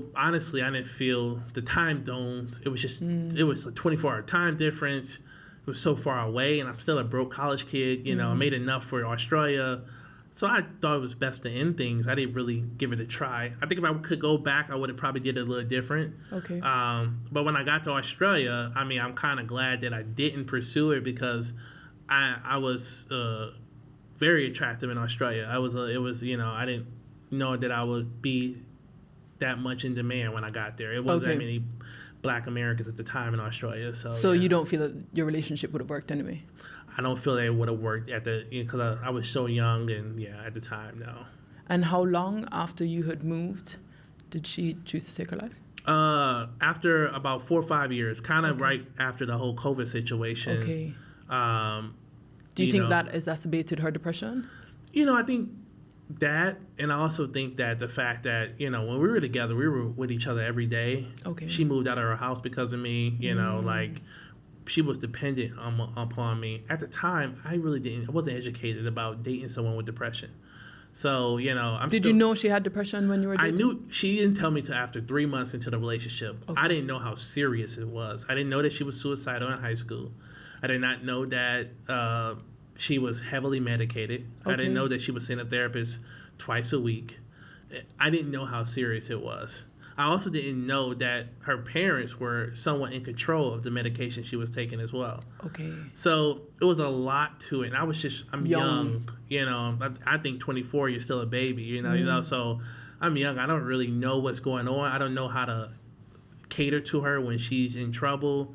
the time zones. It was just, it was a 24-hour time difference. It was so far away, and I'm still a broke college kid. I made enough for Australia. So I thought it was best to end things. I didn't really give it a try. I think if I could go back, I would have probably did it a little different. Okay. But when I got to Australia, I'm kind of glad that I didn't pursue it because I was very attractive in Australia. I didn't know that I would be that much in demand when I got there. It wasn't that many Black Americans at the time in Australia. So you don't feel that your relationship would have worked anyway? I don't feel that it would have worked because I was so young, and at the time, no. And how long after you had moved did she choose to take her life? After about 4 or 5 years, kind of right after the whole COVID situation. Okay. Do you think that exacerbated her depression? I think that, and I also think that the fact that, when we were together, we were with each other every day. Okay. She moved out of her house because of me, she was dependent upon me. At the time, I wasn't educated about dating someone with depression. So, Did you know she had depression when you were dating? I knew. She didn't tell me till after 3 months into the relationship. Okay. I didn't know how serious it was. I didn't know that she was suicidal in high school. I did not know that she was heavily medicated. Okay. I didn't know that she was seeing a therapist twice a week. I didn't know how serious it was. I also didn't know that her parents were somewhat in control of the medication she was taking as well. Okay. So it was a lot to it. And I'm young. I think 24, you're still a baby, so I'm young. I don't really know what's going on. I don't know how to cater to her when she's in trouble.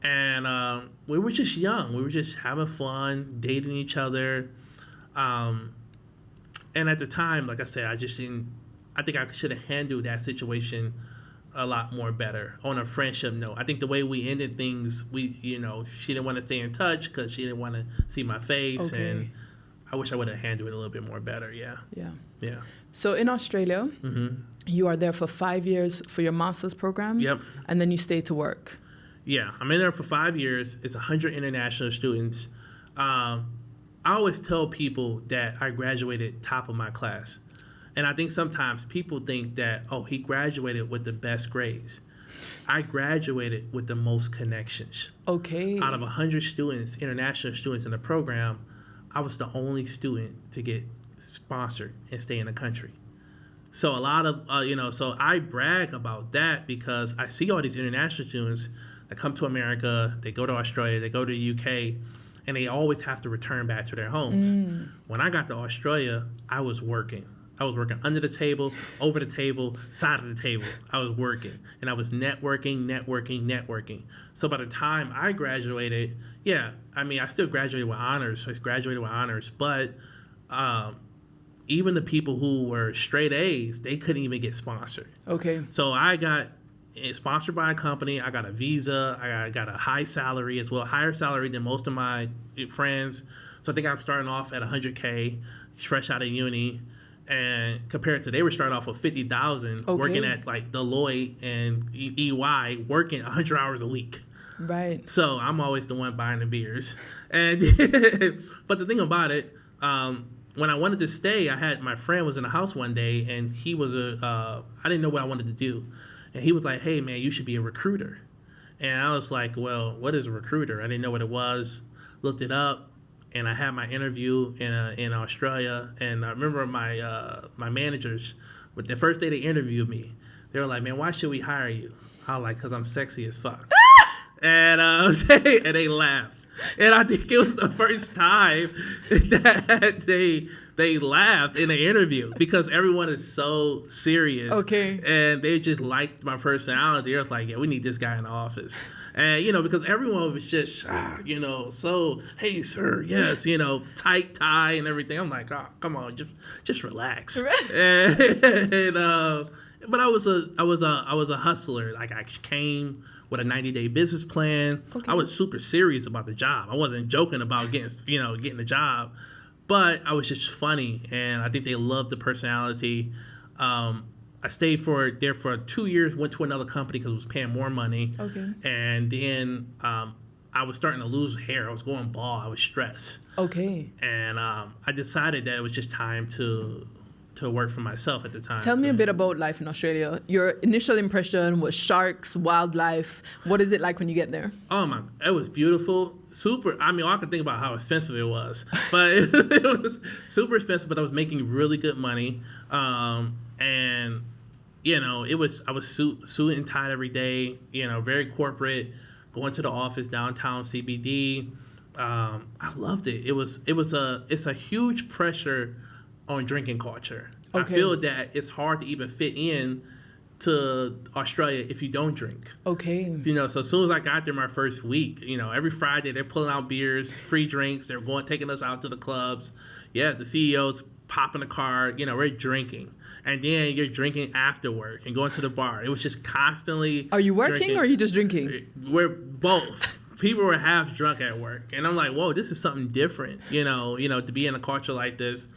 And we were just young. We were just having fun, dating each other. And at the time, like I said, I think I should have handled that situation a lot more better on a friendship note. I think the way we ended things, she didn't want to stay in touch because she didn't want to see my face. Okay. And I wish I would have handled it a little bit more better. Yeah. So in Australia, you are there for 5 years for your master's program. Yep. And then you stay to work. Yeah, I'm in there for 5 years. It's 100 international students. I always tell people that I graduated top of my class. And I think sometimes people think that, oh, he graduated with the best grades. I graduated with the most connections. Okay. Out of 100 students, international students in the program, I was the only student to get sponsored and stay in the country. So a lot of, so I brag about that because I see all these international students that come to America, they go to Australia, they go to the UK, and they always have to return back to their homes. When I got to Australia, I was working. I was working under the table, over the table, side of the table. I was working. And I was networking. So by the time I graduated, I still graduated with honors. But even the people who were straight A's, they couldn't even get sponsored. Okay. So I got sponsored by a company. I got a visa. I got a high salary as well, higher salary than most of my friends. So I think I'm starting off at $100K, fresh out of uni. And compared to, they were starting off with $50,000, working at like Deloitte and EY, working 100 hours a week. Right. So I'm always the one buying the beers. And but the thing about it, when I wanted to stay, my friend was in the house one day, and he was I didn't know what I wanted to do, and he was like, "Hey man, you should be a recruiter." And I was like, "Well, what is a recruiter?" I didn't know what it was. Looked it up. And I had my interview in Australia, and I remember my managers, with the first day they interviewed me, they were like, "Man, why should we hire you?" I was like, "Cause I'm sexy as fuck." And they laughed, and I think it was the first time that they laughed in the interview because everyone is so serious. Okay. And they just liked my personality. They was like, "Yeah, we need this guy in the office." And, because everyone was just, so, "Hey, sir, yes," tight tie and everything. I'm like, "Oh, come on, just relax." But I was a hustler. Like, I came with a 90-day business plan. Okay. I was super serious about the job. I wasn't joking about getting the job, but I was just funny, and I think they loved the personality. I stayed there for 2 years, went to another company because it was paying more money. Okay. And then I was starting to lose hair. I was going bald. I was stressed. Okay. And I decided that it was just time to work for myself at the time. Tell me a bit about life in Australia. Your initial impression was sharks, wildlife. What is it like when you get there? Oh it was beautiful. Super. I mean, I could think about how expensive it was, but it was super expensive. But I was making really good money, and I was suit and tied every day. Very corporate. Going to the office downtown CBD. I loved it. It's a huge pressure on drinking culture. Okay. I feel that it's hard to even fit in to Australia if you don't drink. Okay. So as soon as I got there my first week, every Friday they're pulling out beers, free drinks, they're taking us out to the clubs. Yeah, the CEO's popping a card, we're drinking. And then you're drinking after work and going to the bar. It was just constantly Are you working drinking. or are you just drinking? We're both. People were half drunk at work. And I'm like, whoa, this is something different, to be in a culture like this.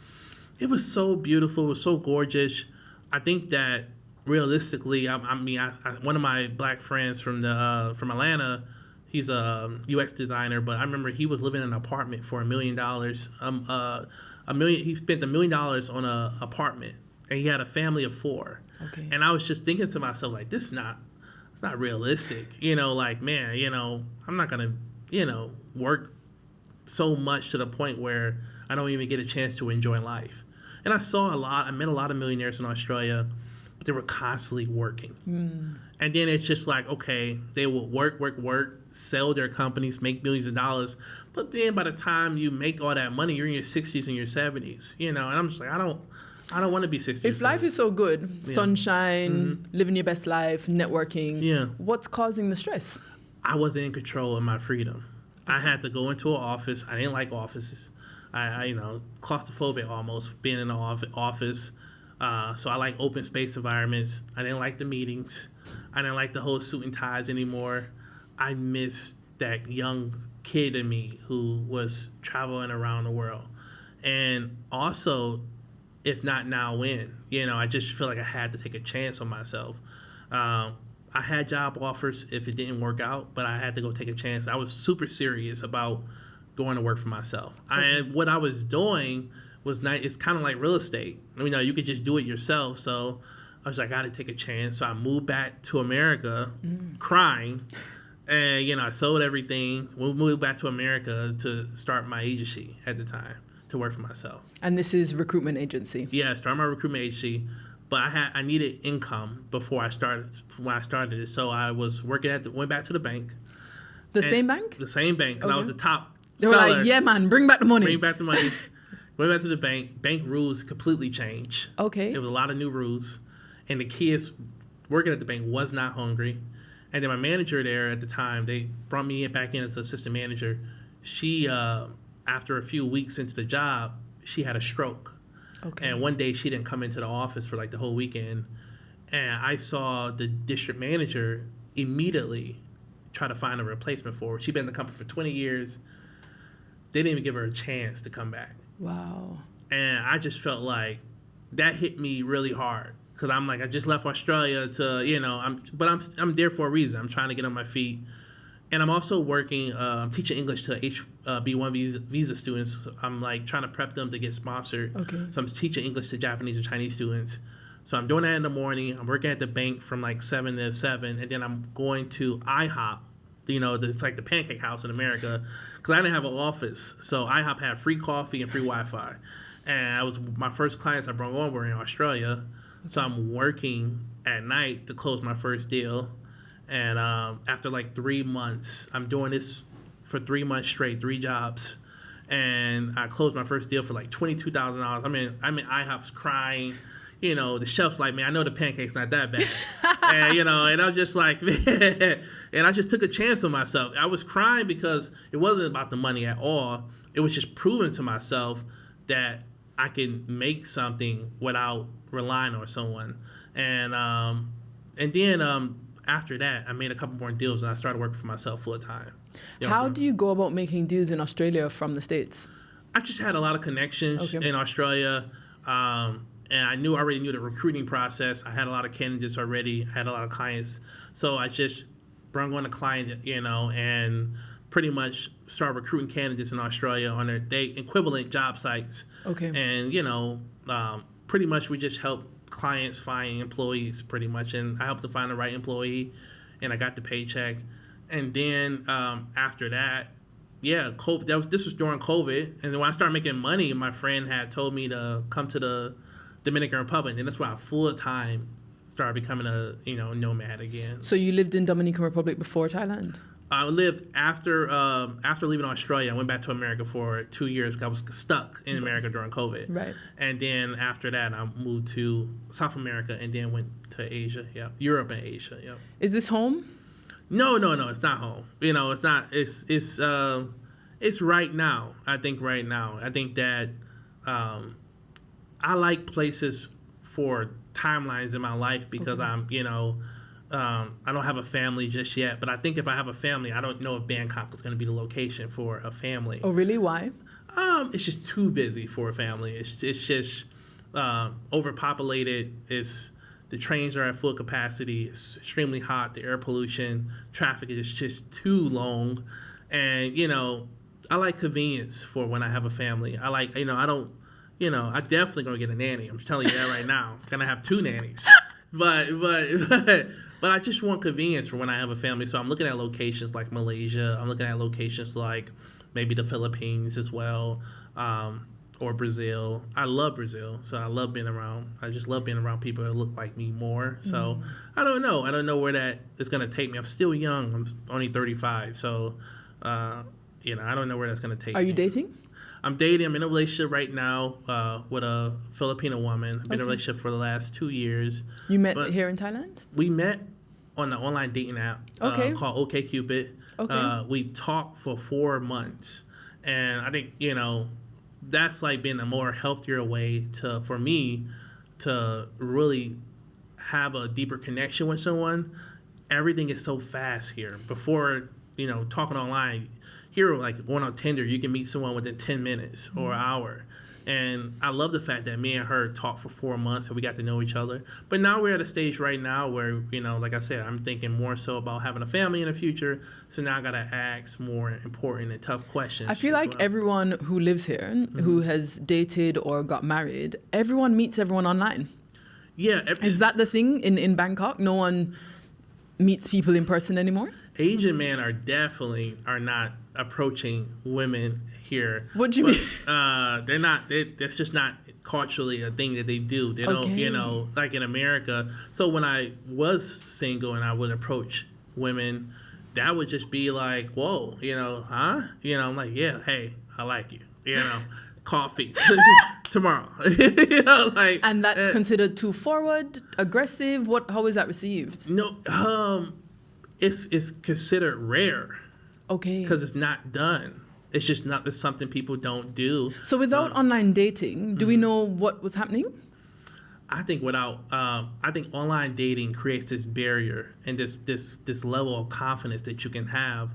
It was so beautiful. It was so gorgeous. I think that realistically, one of my black friends from Atlanta, he's a UX designer, but I remember he was living in an apartment for $1 million. He spent $1 million on an apartment, and he had a family of 4. Okay. And I was just thinking to myself, like, this is not realistic. I'm not gonna, work so much to the point where I don't even get a chance to enjoy life. And I met a lot of millionaires in Australia, but they were constantly working. And then it's just like, okay, they will work, sell their companies, make millions of dollars. But then by the time you make all that money, you're in your 60s and your 70s, and I'm just like, I don't want to be 60. If life is so good, sunshine, living your best life, networking, what's causing the stress? I wasn't in control of my freedom. Okay. I had to go into an office. I didn't like offices. I claustrophobic almost being in an office. So I like open space environments. I didn't like the meetings. I didn't like the whole suit and ties anymore. I missed that young kid in me who was traveling around the world. And also, if not now, when? I just feel like I had to take a chance on myself. I had job offers if it didn't work out, but I had to go take a chance. I was super serious about going to work for myself. And what I was doing was it's kind of like real estate. You could just do it yourself. So I was like, I got to take a chance. So I moved back to America crying. And, I sold everything. We moved back to America to start my agency at the time to work for myself. And this is recruitment agency? Yeah, I started my recruitment agency. But I needed income before I started. When I started it, so I was working went back to the bank. The same bank? The same bank, because I was the top They seller. were like, yeah, man, bring back the money. Bring back the money. Went back to the bank. Bank rules completely changed. Okay. There was a lot of new rules, and the kids working at the bank was not hungry. And then my manager there at the time, they brought me back in as an assistant manager. She, after a few weeks into the job, she had a stroke. Okay. And one day she didn't come into the office for like the whole weekend. And I saw the district manager immediately try to find a replacement for her. She'd been in the company for 20 years. They didn't even give her a chance to come back. Wow. And I just felt like that hit me really hard. Because I'm like, I just left Australia to, I'm there for a reason. I'm trying to get on my feet. And I'm also working, teaching English to B1 visa students. I'm like trying to prep them to get sponsored. Okay. So I'm teaching English to Japanese and Chinese students. So I'm doing that in the morning. I'm working at the bank from like 7 to 7. And then I'm going to IHOP. It's like the pancake house in America. Because I didn't have an office. So IHOP had free coffee and free Wi-Fi. And my first clients I brought on were in Australia. So I'm working at night to close my first deal. And after like 3 months, I'm doing this for 3 months straight, 3 jobs. And I closed my first deal for like $22,000. I'm in IHOP's crying. The chef's like, man, I know the pancake's not that bad. And, and I was just like, man. And I just took a chance on myself. I was crying because it wasn't about the money at all. It was just proving to myself that I can make something without relying on someone. And then after that, I made a couple more deals and I started working for myself full time. How do you go about making deals in Australia from the States? I just had a lot of connections in Australia. And I already knew the recruiting process. I had a lot of candidates already. I had a lot of clients. So I just brought on a client, and pretty much start recruiting candidates in Australia on their equivalent job sites. Okay. And, pretty much we just help clients find employees pretty much. And I helped to find the right employee, and I got the paycheck. And then after that, this was during COVID. And then when I started making money, my friend had told me to come to the Dominican Republic. And that's why I full-time started becoming a nomad again. So you lived in Dominican Republic before Thailand? I lived after leaving Australia. I went back to America for 2 years because I was stuck in America during COVID. Right. And then after that, I moved to South America and then went to Asia. Yeah, Europe and Asia. Yeah. Is this home? No, it's not home. It's not. It's right now. I think right now. I think that I like places for timelines in my life because I don't have a family just yet, but I think if I have a family, I don't know if Bangkok is going to be the location for a family. Oh, really? Why? It's just too busy for a family. It's just overpopulated. The trains are at full capacity. It's extremely hot. The air pollution, traffic is just too long. And, I like convenience for when I have a family. I like, I definitely going to get a nanny. I'm telling you that right now. I'm going to have 2 nannies. But I just want convenience for when I have a family. So I'm looking at locations like Malaysia. I'm looking at locations like maybe the Philippines as well, or Brazil. I love Brazil, so I love being around. I just love being around people that look like me more. So I don't know. I don't know where that is going to take me. I'm still young. I'm only 35. So, I don't know where that's going to take me. Are you dating? I'm dating. I'm in a relationship right now with a Filipino woman. I've been in a relationship for the last 2 years. You met here in Thailand? We met on the online dating app called OkCupid. We talked for 4 months, and I think that's like been a more healthier way for me to really have a deeper connection with someone. Everything is so fast here. Before talking online, here like going on Tinder, you can meet someone within 10 minutes or an hour. And I love the fact that me and her talked for 4 months and we got to know each other. But now we're at a stage right now where, like I said, I'm thinking more so about having a family in the future. So now I got to ask more important and tough questions. I feel like everyone who lives here, who has dated or got married, everyone meets everyone online. Yeah. Is that the thing in Bangkok? No one meets people in person anymore? Asian men are not approaching women here. What do you mean? They're not. That's just not culturally a thing that they do. They don't, like in America. So when I was single and I would approach women, that would just be like, whoa, huh? I'm like, yeah, hey, I like you. Coffee tomorrow. And that's considered too forward, aggressive. How is that received? No, it's considered rare. Okay. Because it's not done. It's just not. It's something people don't do. So without online dating, do we know what was happening? I think I think online dating creates this barrier and this level of confidence that you can have,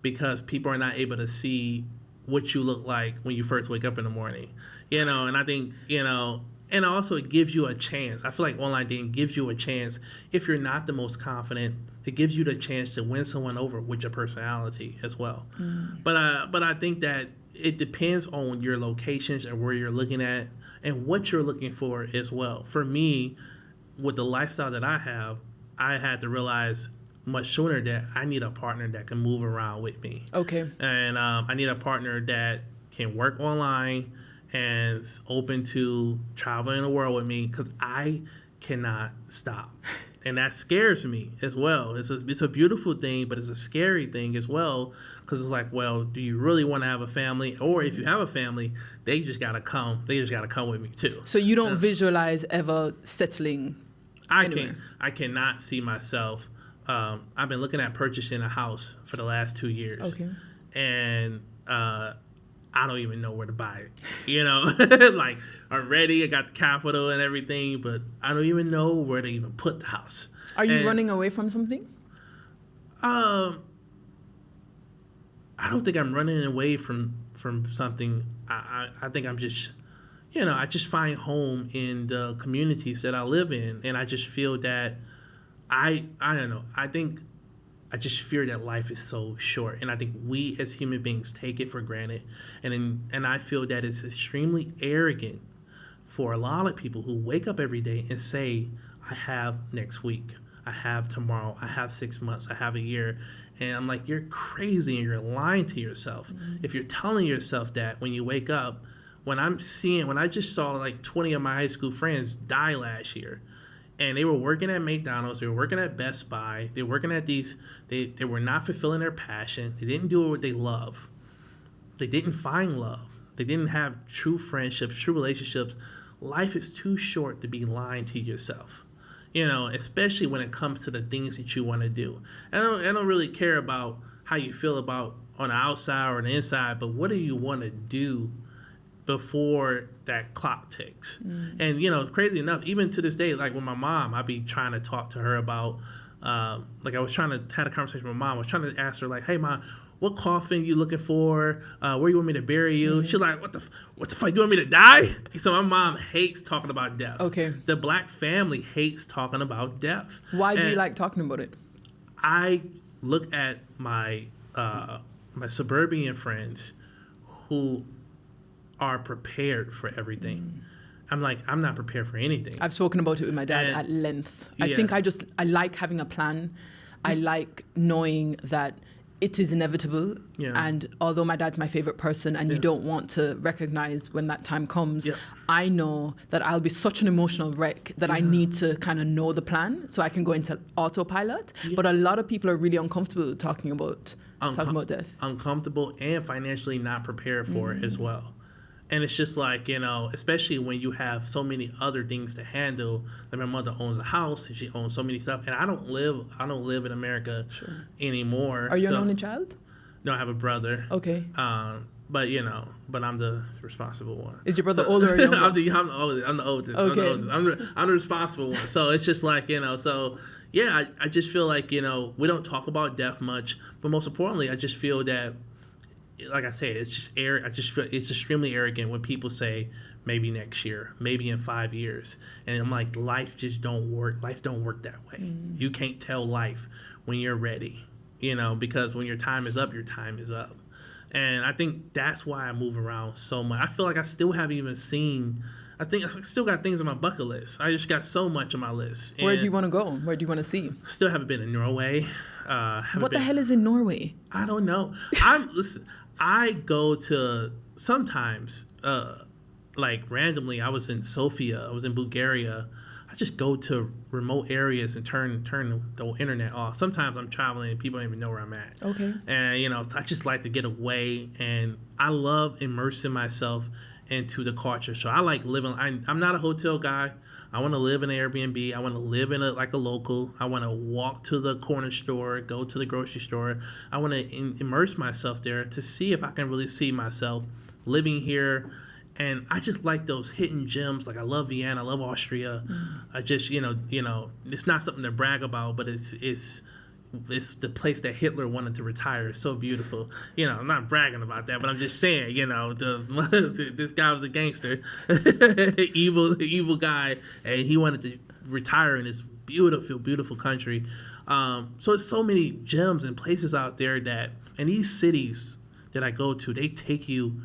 because people are not able to see what you look like when you first wake up in the morning, and I think, and also it gives you a chance. I feel like online dating gives you a chance. If you're not the most confident, it gives you the chance to win someone over with your personality as well. But I think that it depends on your locations and where you're looking at and what you're looking for as well. For me, with the lifestyle that I have, I had to realize much sooner that I need a partner that can move around with me. Okay. And I need a partner that can work online and is open to traveling the world with me, because I cannot stop. And that scares me as well. It's a beautiful thing, but it's a scary thing as well, because it's like, well, do you really want to have a family? Or if you have a family, they just gotta come with me too. So you don't visualize ever settling anywhere? I cannot see myself. I've been looking at purchasing a house for the last 2 years. Okay. And I don't even know where to buy it. Like, I'm ready, I got the capital and everything, but I don't even know where to even put the house. Are you running away from something? I don't think I'm running away from something. I think I'm just, I just find home in the communities that I live in, and I just feel that I don't know. I just fear that life is so short, and I think we as human beings take it for granted, and I feel that it's extremely arrogant for a lot of people who wake up every day and say, I have next week, I have tomorrow, I have 6 months, I have a year. And I'm like, you're crazy and you're lying to yourself. If you're telling yourself that when you wake up, when I just saw like 20 of my high school friends die last year, and they were working at McDonald's, they were working at Best Buy, they were working at these, they were not fulfilling their passion, they didn't do what they love, they didn't find love, they didn't have true friendships, true relationships. Life is too short to be lying to yourself, especially when it comes to the things that you want to do. I don't really care about how you feel about on the outside or the inside, but what do you want to do before that clock ticks? And crazy enough, even to this day, like with my mom, I'd be trying to talk to her about like I was trying to had a conversation with my mom. I was trying to ask her like, hey mom, what coffin you looking for? Where you want me to bury you? She's like, what the fuck, you want me to die? So my mom hates talking about death. Okay. The black family hates talking about death. Why do you like talking about it? I look at my my suburban friends who are prepared for everything. I'm like, I'm not prepared for anything. I've spoken about it with my dad at length. I think I like having a plan. I like knowing that it is inevitable. And although my dad's my favorite person and you don't want to recognize when that time comes, I know that I'll be such an emotional wreck that I need to kind of know the plan so I can go into autopilot. But a lot of people are really uncomfortable talking about death. Uncomfortable and financially not prepared for it as well. And it's just like, especially when you have so many other things to handle. Like my mother owns a house and she owns so many stuff. And I don't live in America anymore. Are you an only child? No, I have a brother. Okay. But I'm the responsible one. Is your brother older or younger? I'm the oldest. Okay. I'm the responsible one. So it's just like, so yeah, I just feel like, we don't talk about death much, but most importantly, I just feel that, like I said, it's just I just feel it's extremely arrogant when people say maybe next year, maybe in 5 years. And I'm like, life just don't work. Life don't work that way. You can't tell life when you're ready, because when your time is up, your time is up. And I think that's why I move around so much. I feel like I still haven't even seen, I think I still got things on my bucket list. I just got so much on my list. Where do you want to go? Where do you want to see? Still haven't been in Norway. What the hell is in Norway? I don't know. Listen, I go to sometimes, like randomly, I was in Sofia, I was in Bulgaria. I just go to remote areas and turn the internet off. Sometimes I'm traveling and people don't even know where I'm at. Okay. And, I just like to get away, and I love immersing myself into the culture. So I like living. I'm not a hotel guy. I want to live in an Airbnb. I want to live in like a local. I want to walk to the corner store, go to the grocery store. I want to immerse myself there to see if I can really see myself living here. And I just like those hidden gems. Like I love Vienna. I love Austria. I just, it's not something to brag about, but it's the place that Hitler wanted to retire. It's so beautiful. I'm not bragging about that, but I'm just saying, this guy was a gangster, evil guy, and he wanted to retire in this beautiful, beautiful country. So it's so many gems and places out there and these cities that I go to, they take you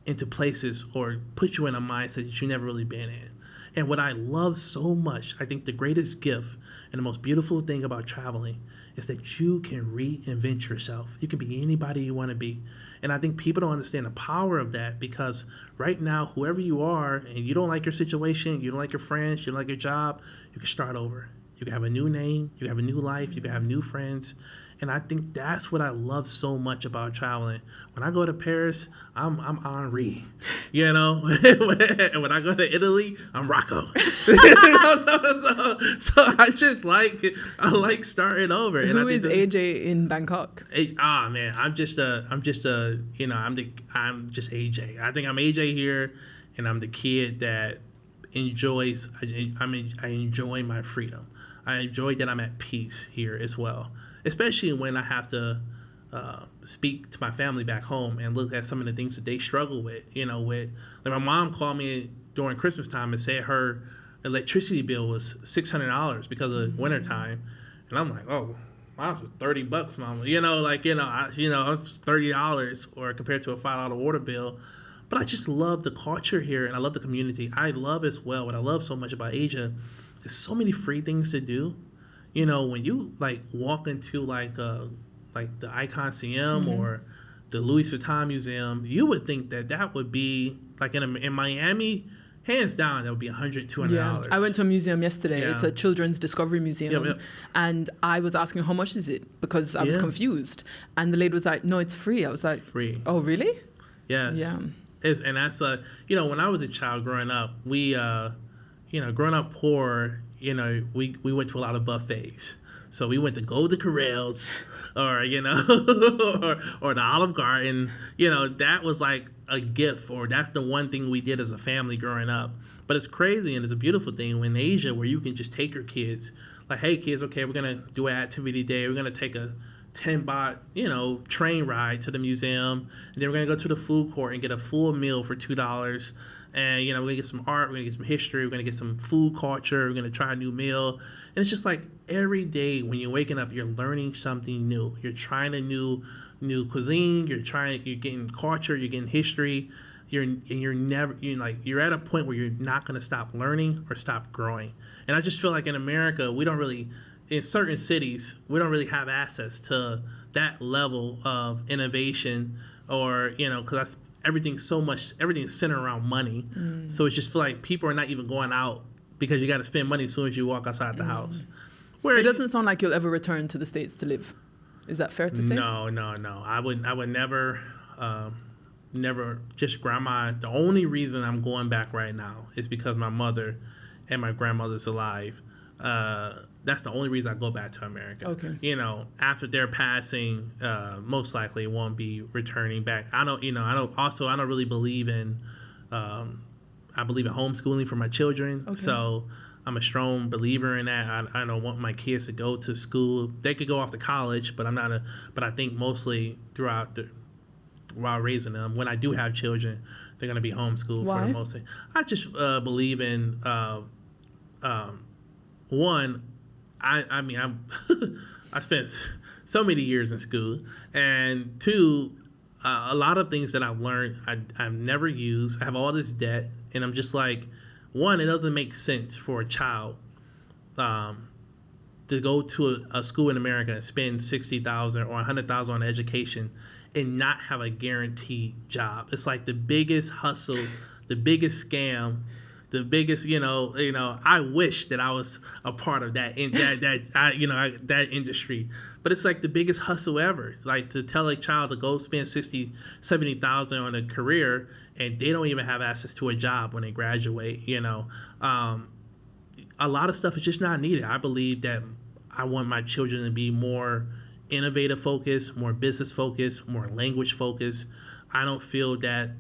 into places or put you in a mindset that you've never really been in. And what I love so much, I think the greatest gift and the most beautiful thing about traveling is that you can reinvent yourself. You can be anybody you want to be. And I think people don't understand the power of that, because right now, whoever you are, and you don't like your situation, you don't like your friends, you don't like your job, you can start over. You can have a new name, you can have a new life, you can have new friends. And I think that's what I love so much about traveling. When I go to Paris, I'm Henri, And when I go to Italy, I'm Rocco. So I just like starting over. Who is AJ in Bangkok? Man, I'm just AJ. I think I'm AJ here, and I'm the kid that enjoys. I enjoy my freedom. I enjoy that I'm at peace here as well. Especially when I have to speak to my family back home and look at some of the things that they struggle with. Like my mom called me during Christmas time and said her electricity bill was $600 because of wintertime. And I'm like, oh, mine was $30, mama. It's $30 or compared to a $5 water bill. But I just love the culture here, and I love the community. I love as well. What I love so much about Asia, there's so many free things to do. When you walk into like the Icon CM or the Louis Vuitton Museum, you would think that would be like in Miami, hands down, that would be $100, $200. Yeah, I went to a museum yesterday. Yeah. It's a children's discovery museum. Yep. And I was asking how much is it, because I was confused. And the lady was like, no, it's free. I was like, free. Oh, really? Yes. Yeah. And that's when I was a child growing up, we growing up poor, we went to a lot of buffets. So we went to Golden Corrals or, or the Olive Garden. That was like a gift, or that's the one thing we did as a family growing up. But it's crazy, and it's a beautiful thing in Asia where you can just take your kids. Like, hey, kids, okay, we're going to do an activity day. We're going to take a 10-baht, train ride to the museum. And then we're going to go to the food court and get a full meal for $2. And, we're going to get some art, we're going to get some history, we're going to get some food culture, we're going to try a new meal. And it's just like every day when you're waking up, you're learning something new. You're trying a new cuisine, you're getting culture, you're getting history. You're at a point where you're not going to stop learning or stop growing. And I just feel like in America, we don't really, in certain cities, we don't really have access to that level of innovation, or, because that's everything's centered around money. So it's just feel like people are not even going out because you got to spend money as soon as you walk outside the house. It doesn't sound like you'll ever return to the States to live. Is that fair to say? No. I would never. never, just grandma. The only reason I'm going back right now is because my mother and my grandmother's alive. That's the only reason I go back to America. Okay. You know, after their passing, most likely won't be returning back. I don't really believe in, I believe in homeschooling for my children. Okay. So I'm a strong believer in that. I don't want my kids to go to school. They could go off to college, but but I think mostly while raising them, when I do have children, they're going to be homeschooled. Why? For the most thing. I just believe in, one, I mean, I spent so many years in school, and two, a lot of things that I've learned I've never used. I have all this debt, and I'm just like, one, it doesn't make sense for a child to go to a school in America and spend $60,000 or $100,000 on education and not have a guaranteed job. It's like the biggest hustle, the biggest scam, the biggest, I wish that I was a part of that that industry. But it's like the biggest hustle ever. It's like to tell a child to go spend $60,000, $70,000 on a career, and they don't even have access to a job when they graduate. A lot of stuff is just not needed. I believe that I want my children to be more innovative focused, more business focused, more language focused. I don't feel that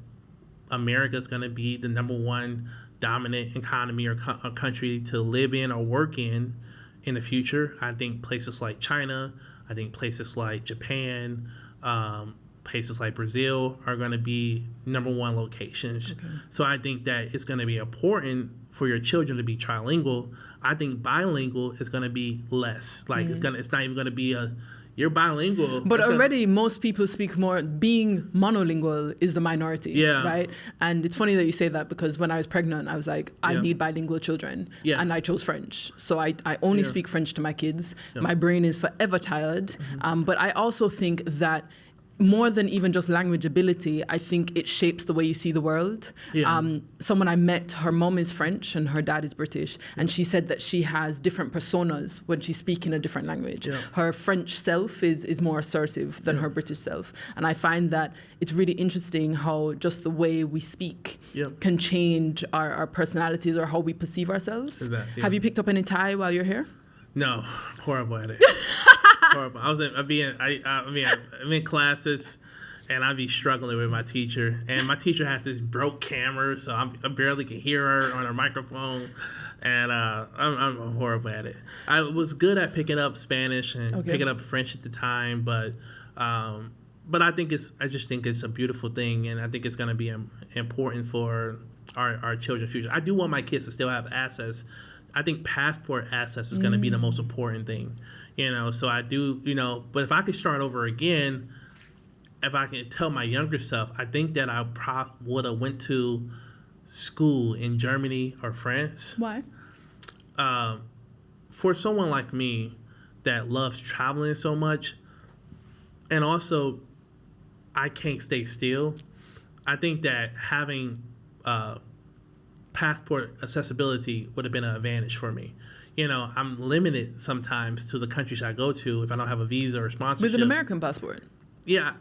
America is going to be the number one dominant economy or country to live in or work in the future. I think places like China, I think places like Japan, places like Brazil are going to be number one locations. Okay. So I think that it's going to be important for your children to be trilingual. I think bilingual is going to be less. Like it's not even going to be you're bilingual. But already most people speak more. Being monolingual is the minority, right? And it's funny that you say that, because when I was pregnant, I was like, I need bilingual children. Yeah. And I chose French. So I only speak French to my kids. Yeah. My brain is forever tired. Mm-hmm. But I also think that more than even just language ability, I think it shapes the way you see the world. Yeah. Someone I met, her mom is French and her dad is British, and she said that she has different personas when she's speaking a different language. Yeah. Her French self is more assertive than her British self. And I find that it's really interesting how just the way we speak can change our personalities or how we perceive ourselves. Have you picked up any Thai while you're here? No, horrible at it. Horrible. I'm in classes, and I'd be struggling with my teacher. And my teacher has this broke camera, so I barely can hear her on her microphone. And I'm horrible at it. I was good at picking up Spanish and picking up French at the time, but I just think it's a beautiful thing, and I think it's going to be important for our children's future. I do want my kids to still have access. I think passport access is going to be the most important thing, so I do, but if I could start over again, if I can tell my younger self, I think that I would have went to school in Germany or France. Why? For someone like me that loves traveling so much, and also I can't stay still, I think that having passport accessibility would have been an advantage for me. I'm limited sometimes to the countries I go to if I don't have a visa or sponsorship. With an American passport? Yeah,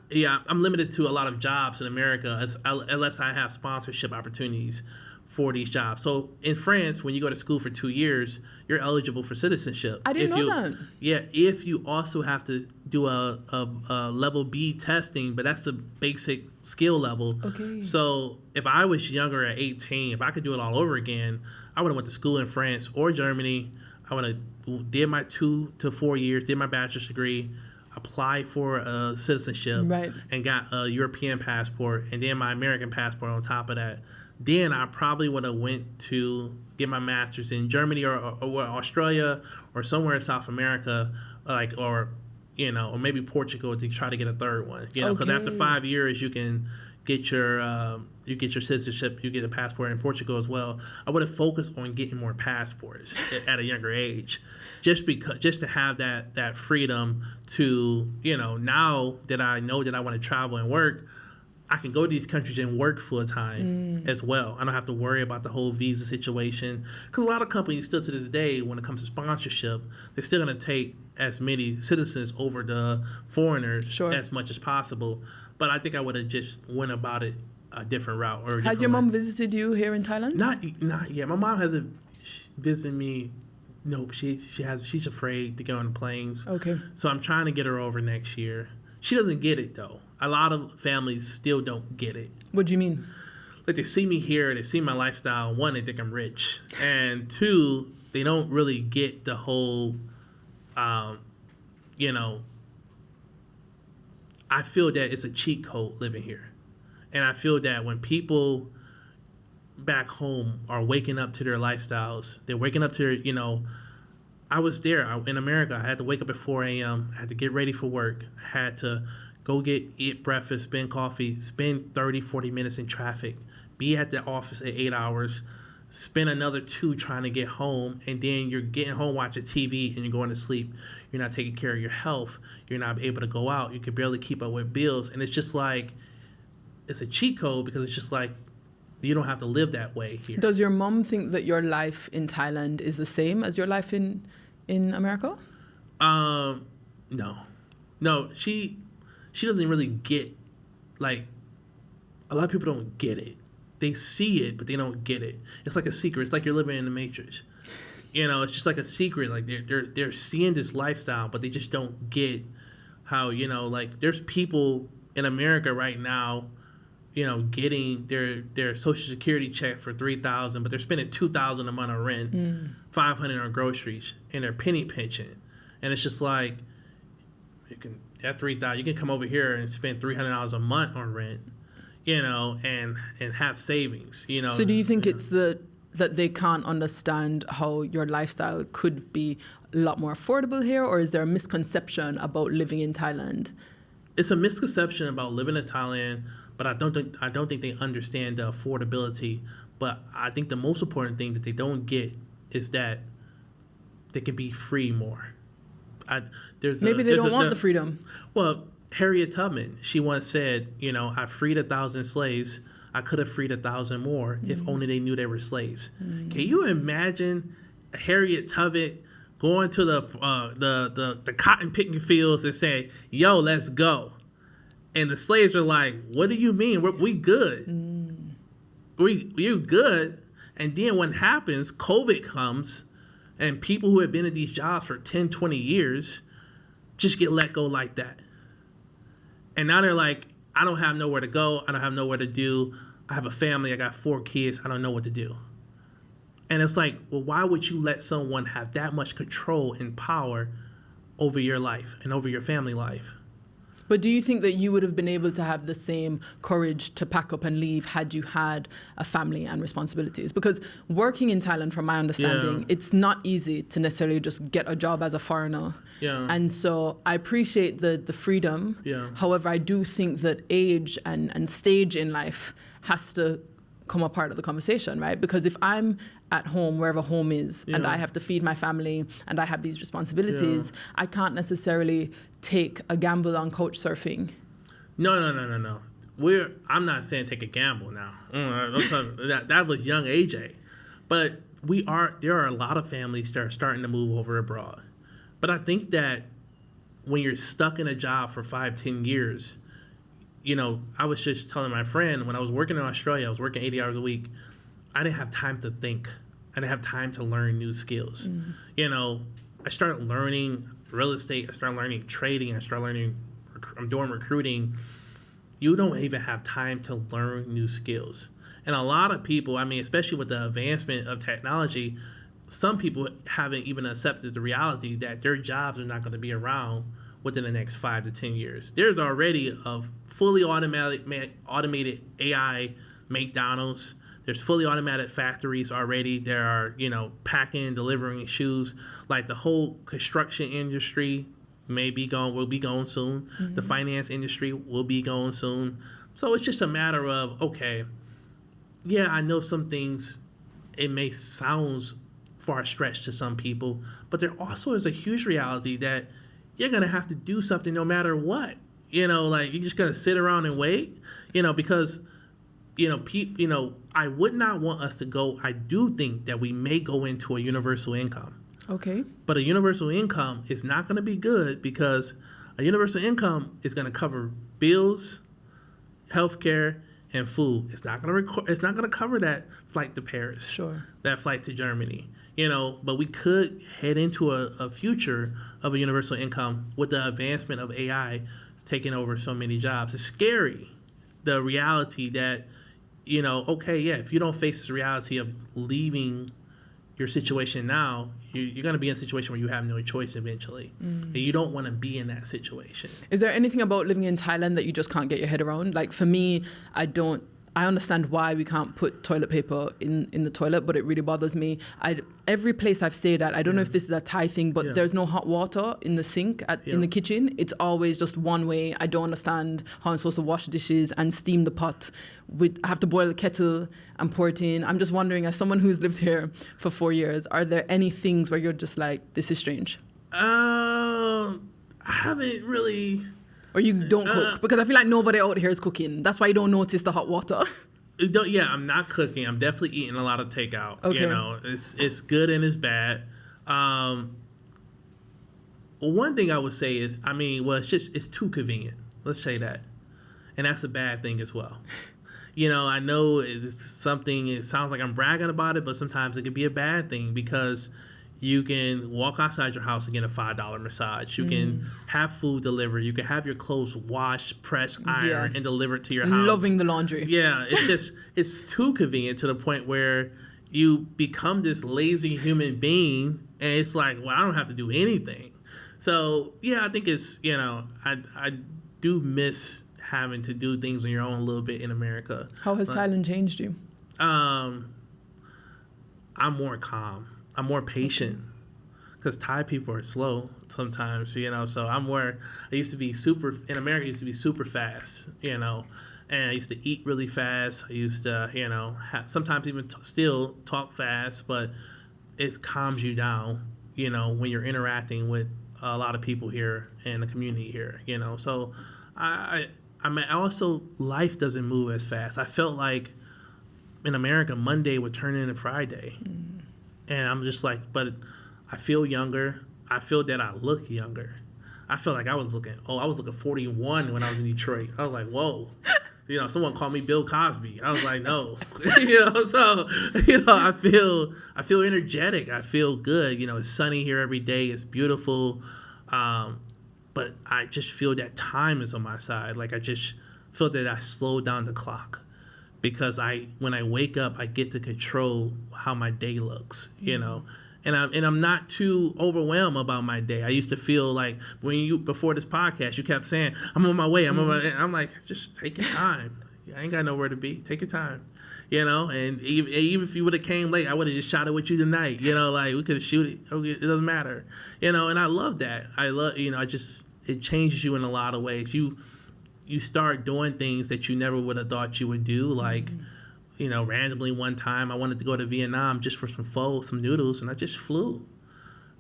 I'm limited to a lot of jobs in America unless I have sponsorship opportunities for these jobs. So in France, when you go to school for 2 years, you're eligible for citizenship. I didn't know that. Yeah, if you also have to do a level B testing, but that's the basic skill level. Okay. So if I was younger at 18, if I could do it all over again, I would have went to school in France or Germany. I would have did my 2 to 4 years, did my bachelor's degree, applied for citizenship, and got a European passport, and then my American passport on top of that. Then I probably would have went to get my master's in Germany or Australia or somewhere in South America, or maybe Portugal to try to get a third one. Because after 5 years you can get your citizenship, you get a passport in Portugal as well. I would have focused on getting more passports at a younger age, just to have that freedom to now that I know that I want to travel and work, I can go to these countries and work full time as well. I don't have to worry about the whole visa situation. Because a lot of companies still to this day, when it comes to sponsorship, they're still going to take as many citizens over the foreigners as much as possible. But I think I would have just went about it a different route. Or Has your mom visited you here in Thailand? Not yet. My mom hasn't visited me. Nope, she's afraid to get on the planes. Okay. So I'm trying to get her over next year. She doesn't get it though. A lot of families still don't get it. What do you mean? Like they see me here, they see my lifestyle. One, they think I'm rich, and two, they don't really get the whole, you know. I feel that it's a cheat code living here, and I feel that when people back home are waking up to their lifestyles, they're waking up to their, you know, I was there in America. I had to wake up at 4 a.m. I had to get ready for work. I had to go eat breakfast, spend coffee, spend 30, 40 minutes in traffic, be at the office at 8 hours, spend another 2 trying to get home, and then you're getting home, watching TV, and you're going to sleep. You're not taking care of your health. You're not able to go out. You can barely keep up with bills. And it's just like, it's a cheat code because it's just like, you don't have to live that way here. Does your mom think that your life in Thailand is the same as your life in America? No, she doesn't really get, like, a lot of people don't get it. They see it, but they don't get it. It's like a secret. It's like you're living in the Matrix. You know, it's just like a secret. Like they're seeing this lifestyle, but they just don't get how, you know, like there's people in America right now, you know, getting their Social Security check for $3,000, but they're spending $2,000 a month on rent, $500 on groceries, and their penny pension, and it's just like that $3,000 you can come over here and spend $300 a month on rent, you know, and have savings, you know. So do you think it's that they can't understand how your lifestyle could be a lot more affordable here, or is there a misconception about living in Thailand? It's a misconception about living in Thailand, but I don't think they understand the affordability. But I think the most important thing that they don't get is that they can be free more. Maybe they don't want the freedom. Well, Harriet Tubman, she once said, you know, I freed 1,000 slaves. I could have freed 1,000 more if only they knew they were slaves. Can you imagine Harriet Tubman going to the cotton picking fields and saying, "Yo, let's go," and the slaves are like, "What do you mean? We good? You good?" And then what happens? COVID comes, and people who have been in these jobs for 10, 20 years just get let go like that. And now they're like, I don't have nowhere to go. I don't have nowhere to do. I have a family. I got 4 kids. I don't know what to do. And it's like, well, why would you let someone have that much control and power over your life and over your family life? But do you think that you would have been able to have the same courage to pack up and leave had you had a family and responsibilities? Because working in Thailand, from my understanding, it's not easy to necessarily just get a job as a foreigner. Yeah. And so I appreciate the freedom. Yeah. However, I do think that age and stage in life has to come a part of the conversation, right? Because if I'm at home, wherever home is, and I have to feed my family and I have these responsibilities, I can't necessarily take a gamble on couch surfing. No. I'm not saying take a gamble now. That was young AJ. But there are a lot of families that are starting to move over abroad. But I think that when you're stuck in a job for 5-10 years, you know, I was just telling my friend when I was working in Australia, I was working 80 hours a week. I didn't have time to think. I didn't have time to learn new skills. You know, I started learning real estate. I started learning trading. I'm doing recruiting. You don't even have time to learn new skills. And a lot of people, I mean, especially with the advancement of technology, some people haven't even accepted the reality that their jobs are not going to be around within the next 5 to 10 years. There's already a fully automated AI McDonald's. There's fully automated factories already. There are, you know, packing, delivering shoes. Like the whole construction industry will be going soon. The finance industry will be going soon. So it's just a matter of, okay, yeah, I know some things, it may sound far-stretched to some people, but there also is a huge reality that you're going to have to do something no matter what. You know, like you're just going to sit around and wait, you know, because, you know, I would not want us to go. I do think that we may go into a universal income. Okay. But a universal income is not going to be good because a universal income is going to cover bills, healthcare, and food. It's not gonna cover that flight to Paris. Sure. That flight to Germany. But we could head into a future of a universal income with the advancement of AI taking over so many jobs. It's scary, the reality that, if you don't face this reality of leaving your situation now, you're going to be in a situation where you have no choice eventually. And you don't want to be in that situation. Is there anything about living in Thailand that you just can't get your head around? Like for me, I understand why we can't put toilet paper in the toilet, but it really bothers me. Every place I've stayed at, I don't know if this is a Thai thing, but there's no hot water in the sink in the kitchen. It's always just one way. I don't understand how I'm supposed to wash dishes and steam the pot. I have to boil the kettle and pour it in. I'm just wondering, as someone who's lived here for 4 years, are there any things where you're just like, this is strange? I haven't really... Or you don't cook? Because I feel like nobody out here is cooking. That's why you don't notice the hot water. I'm not cooking. I'm definitely eating a lot of takeout. Okay. It's good and it's bad. One thing I would say is, it's too convenient. Let's say that. And that's a bad thing as well. I know it's something, it sounds like I'm bragging about it, but sometimes it could be a bad thing because you can walk outside your house and get a $5 massage. You can have food delivered. You can have your clothes washed, pressed, ironed, and delivered to your house. Loving the laundry. Yeah, it's too convenient to the point where you become this lazy human being, and it's like, well, I don't have to do anything. So, I think it's, I do miss having to do things on your own a little bit in America. How has Thailand changed you? I'm more calm. I'm more patient because Thai people are slow sometimes, so I used to be in America, I used to be super fast, and I used to eat really fast. I used to, sometimes even still talk fast, but it calms you down, when you're interacting with a lot of people here in the community here, so also life doesn't move as fast. I felt like in America, Monday would turn into Friday. And I'm just like, but I feel younger. I feel that I look younger. I feel like I was looking 41 when I was in Detroit. I was like, whoa. Someone called me Bill Cosby. I was like, no. I feel energetic. I feel good. It's sunny here every day. It's beautiful. But I just feel that time is on my side. Like I just feel that I slowed down the clock. Because when I wake up, I get to control how my day looks, and I'm not too overwhelmed about my day. I used to feel like before this podcast, you kept saying, I'm on my way, I'm like, just take your time. I ain't got nowhere to be. Take your time, and even if you would have came late, I would have just shot it with you tonight, like we could have shoot it. It doesn't matter, and I love that. It changes you in a lot of ways. You start doing things that you never would have thought you would do. Like, randomly one time I wanted to go to Vietnam just for some pho, some noodles, and I just flew.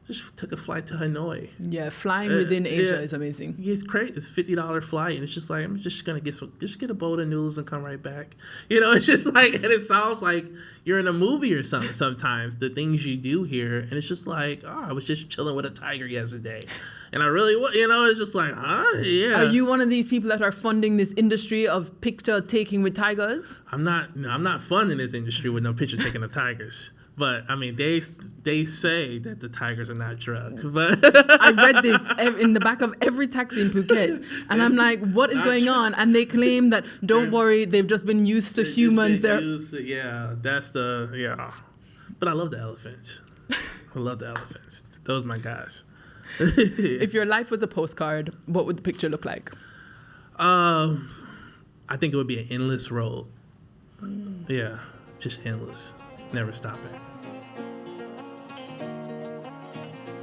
Just took a flight to Hanoi. Yeah, flying within Asia is amazing. Yeah, it's great. It's $50 flight, and it's just like, I'm just going to get a bowl of noodles and come right back. It's just like, and it sounds like you're in a movie or something sometimes, the things you do here, and it's just like, I was just chilling with a tiger yesterday. And I really, it's just like, yeah. Are you one of these people that are funding this industry of picture taking with tigers? I'm not funding this industry with no picture taking of tigers. But they say that the tigers are not drugged. But I read this in the back of every taxi in Phuket, and I'm like, what is going on? And they claim that don't worry, they've just been used to humans. But I love the elephants. Those are my guys. If your life was a postcard, what would the picture look like? I think it would be an endless road. Yeah, just endless. Never stopping.